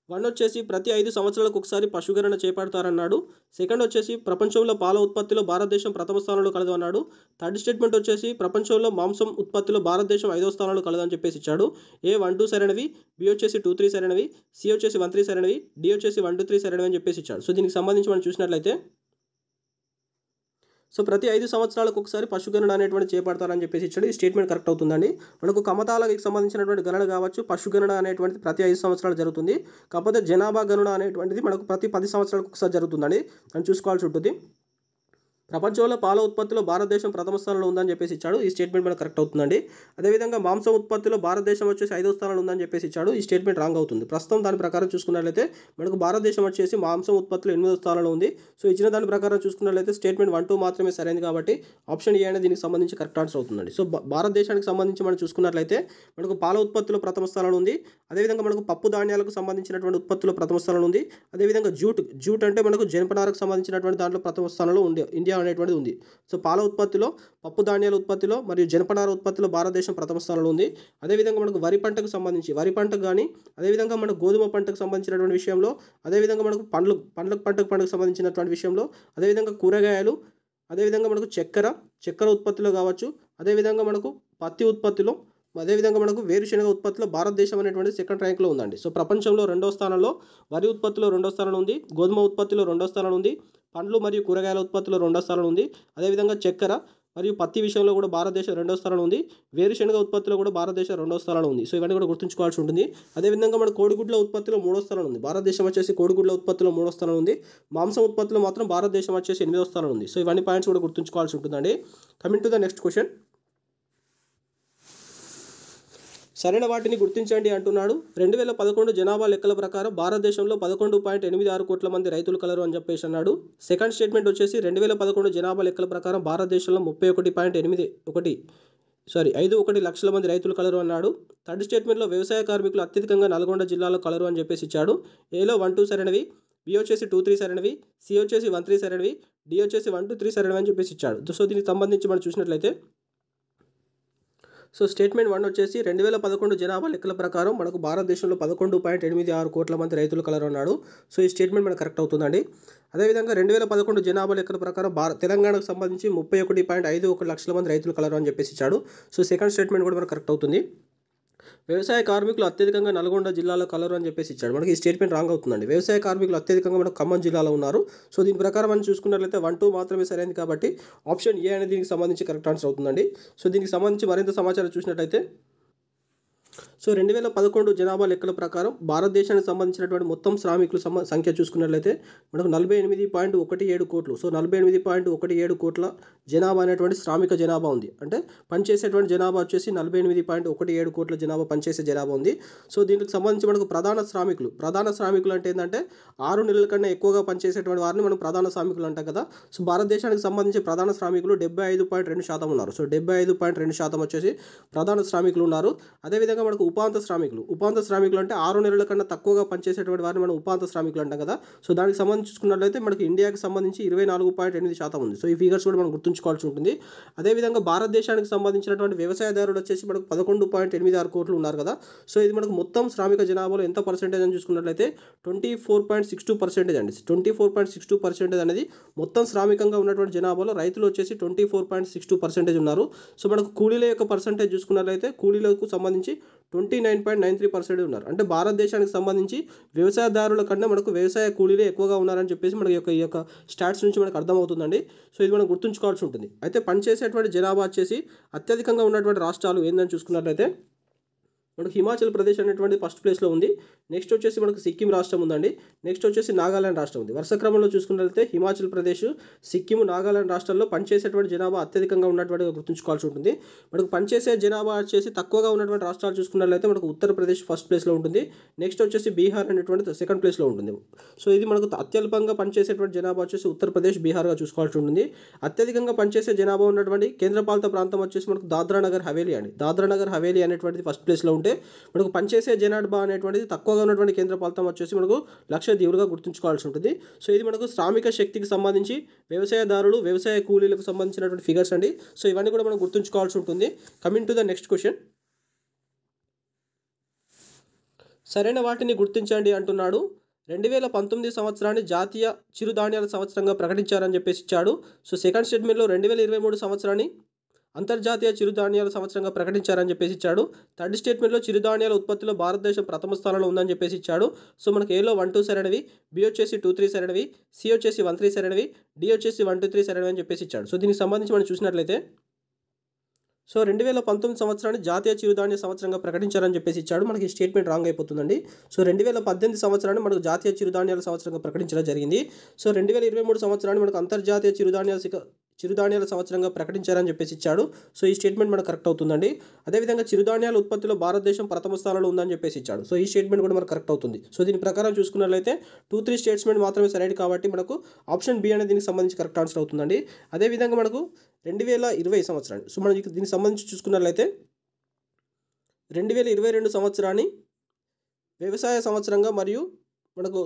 1 వచ్చేసి ప్రతి 5 సంవత్సరాలకు ఒకసారి పశుగణన చేపడతారన్నాడు. సెకండ్ వచ్చేసి ప్రపంచంలో పాల ఉత్పత్తిలో భారతదేశం ప్రథమ స్థానంలో కలదు అన్నాడు. థర్డ్ స్టేట్మెంట్ వచ్చేసి ప్రపంచంలో మాంసం ఉత్పత్తిలో భారతదేశం 5వ స్థానంలో కలదు అని చెప్పేసి ఇచ్చాడు. ఏ 1 2 సరైనవి, బి వచ్చేసి 2 3 సరైనవి, సి వచ్చేసి 1 3 సరైనవి, డి వచ్చేసి 1 2 3 సరైనవి అని చెప్పేసి ఇచ్చాడు. సో దీనికి సంబంధించి మనం చూసినట్లయితే సో ప్రతి 5 సంవత్సరాలకు ఒకసారి పశుగణన అనేటువంటి చేపడతారని చెప్పేసి ఇచ్చాడు. ఈ స్టేట్మెంట్ కరెక్ట్ అవుతుందండి. మనకు కమతాలకు సంబంధించినటువంటి గణన కావచ్చు, పశుగణన అనేటువంటిది ప్రతి 5 సంవత్సరాలు జరుగుతుంది. కాకపోతే జనాభా గణన అనేటువంటిది మనకు ప్రతి 10 సంవత్సరాలకు ఒకసారి జరుగుతుందండి అని చూసుకోవాల్సి ఉంటుంది. ప్రపంచంలో పాల ఉత్పత్తిలో భారతదేశం ప్రథమ స్థానంలో ఉందని చెప్పేసి ఇచ్చాడు. ఈ స్టేట్మెంట్ మనకు కరెక్ట్ అవుతుందండి. అదేవిధంగా మాంసం ఉత్పత్తిలో భారతదేశం వచ్చేసి 5వ స్థానంలో ఉందని చెప్పేసి ఇచ్చాడు. ఈ స్టేట్మెంట్ రాంగ్ అవుతుంది. ప్రస్తుతం దాని ప్రకారం చూసుకున్నట్లయితే మనకు భారతదేశం వచ్చేసి మాంసం ఉత్పత్తిలో 8వ స్థానంలో ఉంది. సో ఇచ్చిన దాని ప్రకారం చూసుకున్నట్లయితే స్టేట్మెంట్ 1 2 మాత్రమే సరైనది కాబట్టి ఆప్షన్ ఏ అనేది దీనికి సంబంధించి కరెక్ట్ ఆన్సర్ అవుతుందండి. సో భారతదేశానికి సంబంధించి మనం చూసుకున్నట్లయితే మనకు పాల ఉత్పత్తిలో ప్రథమ స్థానంలో ఉంది. అదేవిధంగా మనకు పప్పు ధాన్యాలకు సంబంధించినటువంటి ఉత్పత్తిలో ప్రథమ స్థానంలో ఉంది. అదేవిధంగా జూట్ అంటే మనకు జనపనారకు సంబంధించినటువంటి దాంట్లో ప్రథమ స్థానంలో ఇండియా అనేటువంటిది ఉంది. సో పాల ఉత్పత్తిలో, పప్పు ధాన్యాల ఉత్పత్తిలో మరియు జనపనార ఉత్పత్తిలో భారతదేశం ప్రథమ స్థానంలో ఉంది. అదేవిధంగా మనకు వరి పంటకు సంబంధించి వరి పంటకు కానీ అదేవిధంగా మనకు గోధుమ పంటకు సంబంధించినటువంటి విషయంలో, అదేవిధంగా మనకు పంటకు సంబంధించినటువంటి విషయంలో, అదేవిధంగా కూరగాయలు, అదేవిధంగా మనకు చక్కెర ఉత్పత్తిలో కావచ్చు, అదేవిధంగా మనకు పత్తి ఉత్పత్తిలో, అదేవిధంగా మనకు వేరుశెనగ ఉత్పత్తిలో భారతదేశం అనేటువంటి సెకండ్ ర్యాంక్లో ఉందండి. సో ప్రపంచంలో 2వ స్థానంలో, వరి ఉత్పత్తిలో 2వ స్థానంలో ఉంది, గోధుమ ఉత్పత్తిలో 2వ స్థానంలో ఉంది, పండ్లు మరియు కూరగాయల ఉత్పత్తిలో 2వ స్థానంలో ఉంది. అదేవిధంగా చక్కెర మరియు పత్తి విషయంలో కూడా భారతదేశం 2వ స్థానంలో ఉంది. వేరుశెనగ ఉత్పత్తిలో కూడా భారతదేశం 2వ స్థానంలో ఉంది. సో ఇవన్నీ కూడా గుర్తుంచుకోవాల్సి ఉంటుంది. అదేవిధంగా మన కోడిగుడ్ల ఉత్పత్తిలో 3వ స్థానంలో ఉంది. భారతదేశం వచ్చేసి కోడిగుడ్ల ఉత్పత్తిలో 3వ స్థానంలో ఉంది. మాంసం ఉత్పత్తిలో మాత్రం భారతదేశం వచ్చేసి 8వ స్థానంలో ఉంది. సో ఇవన్నీ పాయింట్స్ కూడా గుర్తుంచుకోవాల్సి ఉంటుందండి. Coming to the next question. సరైన వాటిని గుర్తించండి అంటున్నాడు. 2011 జనాభా లెక్కల ప్రకారం భారతదేశంలో 11.86 కోట్ల మంది రైతులు కలరు అని చెప్పేసి అన్నాడు. సెకండ్ స్టేట్మెంట్ వచ్చేసి 2011 జనాభా లెక్కల ప్రకారం భారతదేశంలో 51 లక్షల మంది రైతులు కలరు అన్నాడు. థర్డ్ స్టేట్మెంట్లో వ్యవసాయ కార్మికులు అత్యధికంగా నల్గొండ జిల్లాలో కలరు అని చెప్పేసి ఇచ్చాడు. ఏలో 1 2 సరైనవి, బి వచ్చేసి 2 3 సరైనవి, సి వచ్చేసి 1 3 సరైనవి, డి వచ్చేసి 1 2 3 సరైనవి అని చెప్పేసి ఇచ్చాడు. సో దీనికి సంబంధించి మనం చూసినట్లయితే సో స్టేట్మెంట్ 1 వచ్చేసి 2011 జనాభా లెక్కల ప్రకారం మనకు భారతదేశంలో 11.86 కోట్ల మంది రైతులు కలరు అన్నాడు. సో ఈ స్టేట్మెంట్ మనకు కరెక్ట్ అవుతుందండి. అదేవిధంగా 2011 జనాభా లెక్కల ప్రకారం తెలంగాణకు సంబంధించి 31.51 లక్షల మంది రైతులు కలరు అని చెప్పేసి ఇచ్చాడు. సో సెకండ్ స్టేట్మెంట్ కూడా మనకు కరెక్ట్ అవుతుంది. వ్యవసాయ కార్మికులు అత్యధికంగా నల్గొండ జిల్లాలో కలరు అని చెప్పేసి ఇచ్చాడు. మనకి ఈ స్టేట్మెంట్ రాంగ్ అవుతుందండి. వ్యవసాయ కార్మికులు అత్యధికంగా మనకు ఖమ్మం జిల్లాలో ఉన్నారు. సో దీని ప్రకారం మనం చూసుకున్నట్లయితే 1, 2 మాత్రమే సరైనది కాబట్టి ఆప్షన్ ఏ అనేది దీనికి సంబంధించి కరెక్ట్ ఆన్సర్ అవుతుందండి. సో దీనికి సంబంధించి మరింత సమాచారం చూసినట్లయితే సో 2011 జనాభా లెక్కల ప్రకారం భారతదేశానికి సంబంధించినటువంటి మొత్తం శ్రామికుల సంఖ్య చూసుకున్నట్లయితే మనకు 48.17 కోట్లు. సో 48.17 కోట్ల జనాభా అనేటువంటి శ్రామిక జనాభా ఉంది. అంటే పనిచేసేటువంటి జనాభా వచ్చేసి 48.17 కోట్ల జనాభా పనిచేసే జనాభా ఉంది. సో దీనికి సంబంధించి మనకు ప్రధాన శ్రామికులు అంటే ఏంటంటే 6 నెలల కన్నా ఎక్కువగా పనిచేసేటువంటి వారిని మనం ప్రధాన శ్రామికులు అంటాం కదా. సో భారతదేశానికి సంబంధించి ప్రధాన శ్రామికులు 75.2% ఉన్నారు. సో 75.2% వచ్చేసి ప్రధాన శ్రామికులు ఉన్నారు. అదేవిధంగా మనకు ఉపాంత శ్రామికులు అంటే 6 నెలల కన్నా తక్కువగా పనిచేసేటువంటి వారిని మనం ఉపాంత శ్రామికులు అంటాం కదా. సో దానికి సంబంధించి చూసుకున్నట్లయితే మనకి ఇండియాకి సంబంధించి 24.8% ఉంది. సో ఈ ఫిగర్స్ కూడా మనం గుర్తుంచుకోవాల్సి ఉంటుంది. అదేవిధంగా భారతదేశానికి సంబంధించినటువంటి వ్యవసాయదారులు వచ్చేసి మనకు 11.86 కోట్లు ఉన్నారు కదా. సో ఇది మనకు మొత్తం శ్రామిక జనాభాలో ఎంత పర్సెంటేజ్ అని చూసుకున్నట్లయితే 24.62% అండి. 24.62% అనేది మొత్తం శ్రామికంగా ఉన్నటువంటి జనాభాలో రైతులు వచ్చేసి 24.62% ఉన్నారు. సో మనకు కూలీల యొక్క పర్సెంటేజ్ చూసుకున్నట్లయితే కూలీలకు సంబంధించి 29.93% ఉన్నారు. అంటే భారతదేశానికి సంబంధించి వ్యవసాయదారుల కన్నా మనకు వ్యవసాయ కూలీలే ఎక్కువగా ఉన్నారని చెప్పేసి మనకి ఈ యొక్క స్టాట్స్ నుంచి మనకు అర్థమవుతుందండి. సో ఇది మనం గుర్తుంచుకోవాల్సి ఉంటుంది. అయితే పనిచేసేటువంటి జనాభా వచ్చేసి అత్యధికంగా ఉన్నటువంటి రాష్ట్రాలు ఏందని చూసుకున్నట్లయితే మనకు హిమాచల్ ప్రదేశ్ అనేటువంటి ఫస్ట్ ప్లేస్లో ఉంది. నెక్స్ట్ వచ్చేసి మనకు సిక్కిం రాష్ట్రం ఉందండి. నెక్స్ట్ వచ్చేసి నాగాలాండ్ రాష్ట్రం ఉంది. వరుస క్రమంలో చూసుకున్నట్లయితే హిమాచల్ ప్రదేశ్, సిక్కిం, నాగాలాండ్ రాష్ట్రాల్లో పనిచేసేటువంటి జనాభా అత్యధికంగా ఉన్నటువంటిగా గుర్తుంచుకోవాల్సి ఉంటుంది. మనకు పనిచేసే జనాభా వచ్చేసి తక్కువగా ఉన్నటువంటి రాష్ట్రాలు చూసుకున్నట్లయితే మనకు ఉత్తరప్రదేశ్ ఫస్ట్ ప్లేస్లో ఉంటుంది. నెక్స్ట్ వచ్చేసి బీహార్ అనేటువంటి సెకండ్ ప్లేస్లో ఉంటుంది. సో ఇది మనకు అత్యల్పంగా పనిచేసేటువంటి జనాభా వచ్చేసి ఉత్తరప్రదేశ్, బీహార్గా చూసుకోవాల్సి ఉంటుంది. అత్యధికంగా పనిచేసే జనాభా ఉన్నటువంటి కేంద్రపాలిత ప్రాంతం వచ్చేసి మనకు దాద్రా నగర్ హవేలీ అండి. దాద్రా నగర్ హవేలీ అనేటువంటిది ఫస్ట్ ప్లేస్లో ఉంటే మనకు పనిచేసే జనాభా అనేటువంటిది తక్కువగా ఉన్నటువంటి కేంద్రపాలితం వచ్చేసి మనకు లక్షద్వీపులుగా గుర్తుంచుకోవాల్సి ఉంటుంది. సో ఇది మనకు శ్రామిక శక్తికి సంబంధించి వ్యవసాయదారులు, వ్యవసాయ కూలీలకు సంబంధించినటువంటి ఫిగర్స్ అండి. సో ఇవన్నీ కూడా మనం గుర్తుంచుకోవాల్సి ఉంటుంది. Coming to the next question. సరైన వాటిని గుర్తించండి అంటున్నాడు. 2019 సంవత్సరాన్ని జాతీయ చిరుధాన్యాల సంవత్సరంగా ప్రకటించారని చెప్పేసి ఇచ్చాడు. సో సెకండ్ స్టేట్మెంట్లో 2023 సంవత్సరాన్ని అంతర్జాతీయ చిరుధాన్యాల సంవత్సరంగా ప్రకటించారని చెప్పేసి ఇచ్చాడు. థర్డ్ స్టేట్మెంట్లో చిరుధాన్యాల ఉత్పత్తిలో భారతదేశం ప్రథమ స్థానంలో ఉందని చెప్పేసి ఇచ్చాడు. సో మనకి ఏలో 1, 2 సరైనవి, బి వచ్చేసి 2, 3 సరైనవి, సి వచ్చేసి 1, 3 సరైనవి, డి వచ్చేసి 1, 2, 3 సరైనవి అని చెప్పేసి ఇచ్చాడు. సో దీనికి సంబంధించి మనం చూసినట్లయితే సో 2019 సంవత్సరాన్ని జాతీయ చిరుధాన్య సంవత్సరంగా ప్రకటించారని చెప్పేసి ఇచ్చాడు. మనకి స్టేట్మెంట్ రాంగ్ అయిపోతుందండి. సో 2018 సంవత్సరాన్ని మనకు జాతీయ చిరుధాన్యాల సంవత్సరంగా ప్రకటించడం జరిగింది. సో 2023 సంవత్సరాన్ని మనకు అంతర్జాతీయ చిరుధాన్యాల సంవత్సరంగా ప్రకటించారని చెప్పేసి ఇచ్చాడు. సో ఈ స్టేట్మెంట్ మనకు కరెక్ట్ అవుతుందండి. అదేవిధంగా చిరుధాన్యాల ఉత్పత్తిలో భారతదేశం ప్రథమ స్థానంలో ఉందని చెప్పేసి ఇచ్చాడు. సో ఈ స్టేట్మెంట్ కూడా మనకు కరెక్ట్ అవుతుంది. సో దీని ప్రకారం చూసుకున్నట్లయితే 2, 3 స్టేట్మెంట్ మాత్రమే సరైనది కాబట్టి మనకు ఆప్షన్ బి అనేది దీనికి సంబంధించి కరెక్ట్ ఆన్సర్ అవుతుందండి. అదేవిధంగా మనకు 2020 సంవత్సరాన్ని సో మనం దీనికి సంబంధించి చూసుకున్నట్లయితే 2022 సంవత్సరాన్ని వ్యవసాయ సంవత్సరంగా మరియు మనకు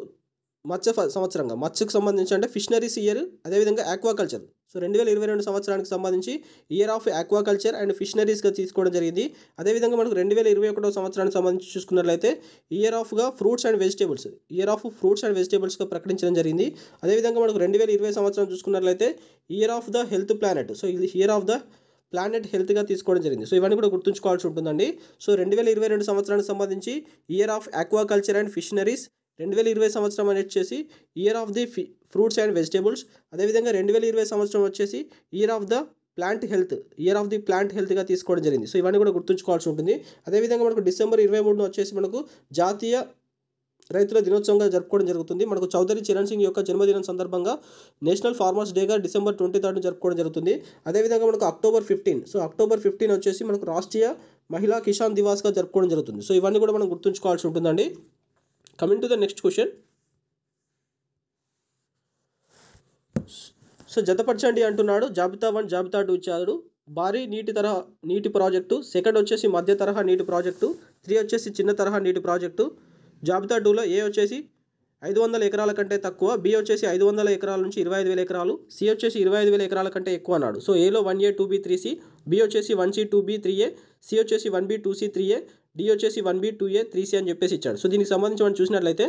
మత్స్యకు సంబంధించి అంటే ఫిషనరీస్ ఇయర్, అదేవిధంగా ఆక్వాకల్చర్. సో 2022 సంవత్సరానికి సంబంధించి ఇయర్ ఆఫ్ ఆక్వాకల్చర్ అండ్ ఫిషనరీస్గా తీసుకోవడం జరిగింది. అదేవిధంగా మనకు 2021 సంవత్సరానికి సంబంధించి చూసుకున్నట్లయితే ఇయర్ ఆఫ్ ఫ్రూట్స్ అండ్ వెజిటేబుల్స్గా ప్రకటించడం జరిగింది. అదేవిధంగా మనకు 2020 సంవత్సరం చూసుకున్నట్లయితే year of the health planet. So ఇది ఇయర్ ఆఫ్ ద ప్లానెట్ హెల్త్గా తీసుకోవడం జరిగింది. సో ఇవన్నీ కూడా గుర్తుంచుకోవాల్సి ఉంటుందండి. సో 2022 సంవత్సరానికి సంబంధించి ఇయర్ ఆఫ్ ఆక్వాకల్చర్ అండ్ ఫిషనరీస్, 2020 సంవత్సరం అనేది వచ్చేసి year of the fruits and vegetables, అదేవిధంగా 2020 సంవత్సరం వచ్చేసి ఇయర్ ఆఫ్ ది ప్లాంట్ హెల్త్గా తీసుకోవడం జరిగింది. సో ఇవన్నీ కూడా గుర్తుంచుకోవాల్సి ఉంటుంది. అదేవిధంగా మనకు డిసెంబర్ 23 వచ్చేసి మనకు జాతీయ రైతుల దినోత్సవంగా జరుపుకోవడం జరుగుతుంది. మనకు చౌదరి చరణ్ సింగ్ యొక్క జన్మదినం సందర్భంగా నేషనల్ ఫార్మర్స్ డేగా డిసెంబర్ 23 జరుపుకోవడం జరుగుతుంది. అదేవిధంగా మనకు అక్టోబర్ 15 వచ్చేసి మనకు రాష్ట్రీయ మహిళా కిసాన్ దివాస్గా జరుపుకోవడం జరుగుతుంది. సో ఇవన్నీ కూడా మనం గుర్తుంచుకోవాల్సి ఉంటుందండి. Coming to the next question. So జతపరచండి అంటున్నాడు. జాబితా 1, జాబితా 2 ఇచ్చాడు. భారీ నీటి ప్రాజెక్టు, సెకండ్ వచ్చేసి మధ్య తరహా నీటి ప్రాజెక్టు, 3 వచ్చేసి చిన్న తరహా నీటి ప్రాజెక్టు. జాబితా 2లో ఏ వచ్చేసి 500 ఎకరాల కంటే తక్కువ, బి వచ్చేసి 500 ఎకరాల నుంచి 25,000 ఎకరాలు, సి వచ్చేసి 25,000 ఎకరాల కంటే ఎక్కువ అన్నాడు. సో ఏలో 1A, 2B, 3C, బి వచ్చేసి 1C, 2B, 3A, సి వచ్చేసి 1B 2C 3A, డి వచ్చేసి 1B 2A 3C అని చెప్పేసి ఇచ్చాడు. సో దీనికి సంబంధించి మనం చూసినట్లయితే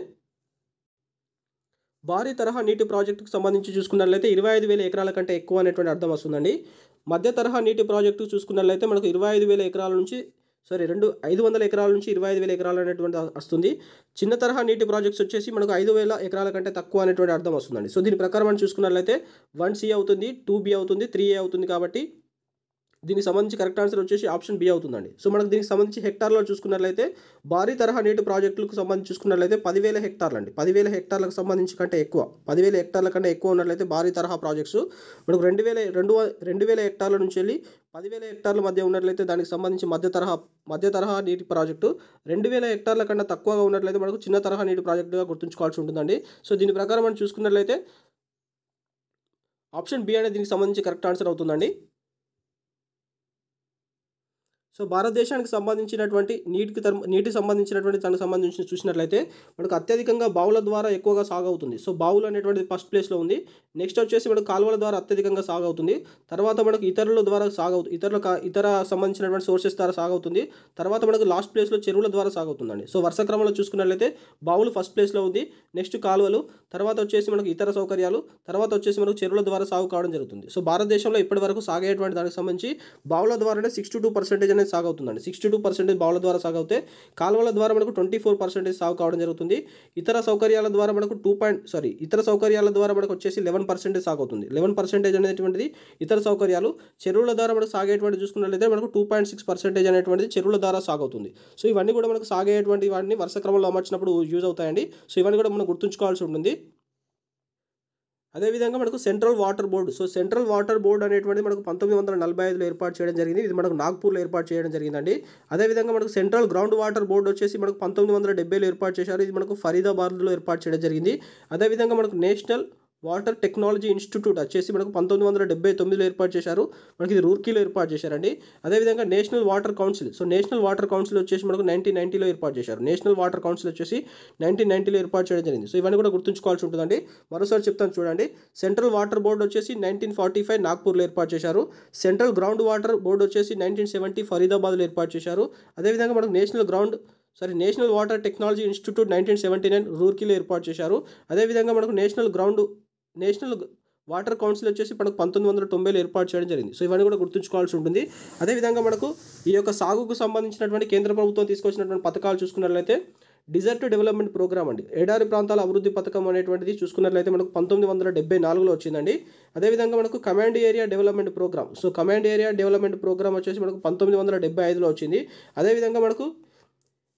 భారీ తరహా నీటి ప్రాజెక్టుకు సంబంధించి చూసుకున్నట్లయితే 25,000 ఎకరాల కంటే ఎక్కువ అనేటువంటి అర్థం వస్తుందండి. మధ్య తరహా నీటి ప్రాజెక్టు చూసుకున్నట్లయితే మనకు 25,000 ఎకరాల నుంచి 500 ఎకరాల నుంచి 25,000 ఎకరాలు అనేటువంటి వస్తుంది. చిన్న తరహా నీటి ప్రాజెక్ట్స్ వచ్చేసి మనకు 5,000 ఎకరాల కంటే తక్కువ అనేటువంటి అర్థం వస్తుందండి. సో దీని ప్రకారం మనం చూసుకున్నట్లయితే 1C అవుతుంది, 2B అవుతుంది, 3A అవుతుంది. కాబట్టి దీనికి సంబంధించి కరెక్ట్ ఆన్సర్ వచ్చేసి ఆప్షన్ బి అవుతుందండి. సో మనకు దీనికి సంబంధించి హెక్టార్లో చూసుకున్నట్లయితే భారీ తరహా నీటి ప్రాజెక్టులకు సంబంధించి చూసుకున్నట్లయితే 10,000 హెక్టార్లు అండి. 10,000 హెక్టార్లకు సంబంధించి కంటే ఎక్కువ, 10,000 హెక్టార్ల కంటే ఎక్కువ ఉన్నట్లయితే భారీ తరహా ప్రాజెక్ట్స్. మనకు 2,000 హెక్టార్ల నుంచి వెళ్ళి 10,000 హెక్టార్ల మధ్య ఉన్నట్లయితే దానికి సంబంధించి మధ్య తరహా నీటి ప్రాజెక్టు. 2,000 హెక్టార్ల కన్నా తక్కువగా ఉన్నట్లయితే మనకు చిన్న తరహా నీటి ప్రాజెక్టుగా గుర్తుంచుకోవాల్సి ఉంటుందండి. సో దీని ప్రకారం మనం చూసుకున్నట్లయితే ఆప్షన్ బి అనేది దీనికి సంబంధించి కరెక్ట్ ఆన్సర్ అవుతుందండి. సో భారతదేశానికి సంబంధించినటువంటి నీటి సంబంధించినటువంటి దానికి సంబంధించి చూసినట్లయితే మనకు అత్యధికంగా బావుల ద్వారా ఎక్కువగా సాగవుతుంది. సో బావులు అనేటువంటిది ఫస్ట్ ప్లేస్లో ఉంది. నెక్స్ట్ వచ్చేసి మనకు కాలువల ద్వారా అత్యధికంగా సాగవుతుంది. తర్వాత మనకు ఇతర సంబంధించినటువంటి సోర్సెస్ ద్వారా సాగవుతుంది. తర్వాత మనకు లాస్ట్ ప్లేస్లో చెరువుల ద్వారా సాగవుతుందండి. సో వరుస క్రమంలో చూసుకున్నట్లయితే బావులు ఫస్ట్ ప్లేస్లో ఉంది, నెక్స్ట్ కాలువలు, తర్వాత వచ్చేసి మనకు ఇతర సౌకర్యాలు, తర్వాత వచ్చేసి మనకు చెరువుల ద్వారా సాగు కావడం జరుగుతుంది. సో భారతదేశంలో ఇప్పటి వరకు సాగేటువంటి దానికి సంబంధించి బావుల ద్వారానే 62% సాగవుతుందండి. 62% బావుల ద్వారా సాగవుతే కాలువల ద్వారా మనకు 24% సాగు కావడం జరుగుతుంది. ఇతర సౌకర్యాల ద్వారా మనకు ఇతర సౌకర్యాల ద్వారా మనకు వచ్చేసి 11% సాగవుతుంది. 11% అనేటువంటిది ఇతర సౌకర్యాలు. చెరువుల ద్వారా మనకు సాగేటువంటి చూసుకున్నట్లయితే మనకు 2.6% అనేటువంటిది చెరువుల ద్వారా సాగవుతుంది. సో ఇవన్నీ కూడా మనకు సాగేటువంటి వాటిని వరుస క్రమంలో అమర్చినప్పుడు యూజ్ అవుతాయండి. సో ఇవన్నీ కూడా మనం గుర్తుంచుకోవాల్సి ఉంటుంది. అదేవిధంగా మనకు central water board. So central water board అనేటువంటిది మనకు 1945లో ఏర్పాటు చేయడం జరిగింది. ఇది మనకు నాగ్పూర్లో ఏర్పాటు చేయడం జరిగిందండి. అదేవిధంగా మనకు సెంట్రల్ గ్రౌండ్ వాటర్ బోర్డు వచ్చేసి మనకు 1970లో ఏర్పాటు చేశారు. ఇది మనకు ఫరీదాబాద్లో ఏర్పాటు చేయడం జరిగింది. అదేవిధంగా మనకు నేషనల్ వాటర్ టెక్నాలజీ ఇన్స్టిట్యూట్ వచ్చేసి మనకు 1979లో ఏర్పాటు చేశారు. మనకి ఇది రూర్కీలో ఏర్పాటు చేశారండి. అదేవిధంగా national water council. So national water council వచ్చేసి మనకు 1990లో ఏర్పాటు చేశారు. నేషనల్ వాటర్ కౌన్సిల్ వచ్చేసి 1990లో ఏర్పాటు చేయడం జరిగింది. సో ఇవన్నీ కూడా గుర్తుంచుకోవాల్సి ఉంటుందండి. మరోసారి చెప్తాను చూడండి. సెంట్రల్ వాటర్ బోర్డు వచ్చేసి 1945 నాగ్పూర్లో ఏర్పాటు చేశారు. సెంట్రల్ గ్రౌండ్ వాటర్ బోర్డు వచ్చేసి 1970 ఫరీదాబాద్లో ఏర్పాటు చేశారు. అదేవిధంగా మనకు నేషనల్ వాటర్ టెక్నాలజీ ఇన్స్టిట్యూట్ 1979 రూర్కీలో ఏర్పాటు చేశారు. అదేవిధంగా మనకు నేషనల్ వాటర్ కౌన్సిల్ వచ్చేసి మనకు 1990లో ఏర్పాటు చేయడం జరిగింది. సో ఇవన్నీ కూడా గుర్తుంచుకోవాల్సి ఉంటుంది. అదేవిధంగా మనకు ఈ యొక్క సాగుకు సంబంధించినటువంటి కేంద్ర ప్రభుత్వం తీసుకొచ్చినటువంటి పథకాలు చూసుకున్నట్లయితే డిజర్ట్ డెవలప్మెంట్ ప్రోగ్రామ్ అండి. ఎడారి ప్రాంతాల అభివృద్ధి పథకం అనేటువంటిది చూసుకున్నట్లయితే మనకు 1974లో వచ్చిందండి. అదేవిధంగా మనకు command area development program. So command area development program వచ్చేసి మనకు 1975లో వచ్చింది. అదేవిధంగా మనకు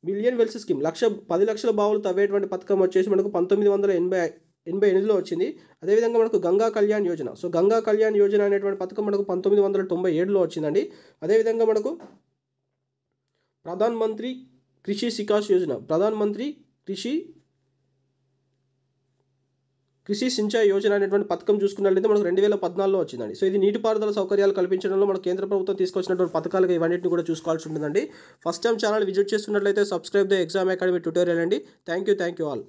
మిలియన్ వెల్స్ స్కీమ్ 10 లక్షల బావులు తవ్వేటువంటి పథకం వచ్చేసి మనకు 1988లో వచ్చింది. అదేవిధంగా మనకు గంగా కళ్యాణ్ యోజన. సో గంగా కళ్యాణ్ యోజన అనేటువంటి పథకం మనకు 1997లో వచ్చిందండి. అదేవిధంగా మనకు ప్రధాన్ మంత్రి కృషి సికాస్ యోజన, ప్రధాన్ మంత్రి కృషి సించాయ్ యోజన అనేటువంటి పథకం చూసుకున్నట్లయితే మనకు 2014లో వచ్చిందండి. సో ఇది నీటిపారుదల సౌకర్యాలు కల్పించడంలో మన కేంద్ర ప్రభుత్వం తీసుకొచ్చినటువంటి పథకాలుగా ఇవన్నిటిని కూడా చూసుకోవాల్సి ఉంటుందండి. ఫస్ట్ టైం ఛానల్ విజిట్ చేస్తున్నట్లయితే subscribe the exam academy tutorial అండి. Thank you all.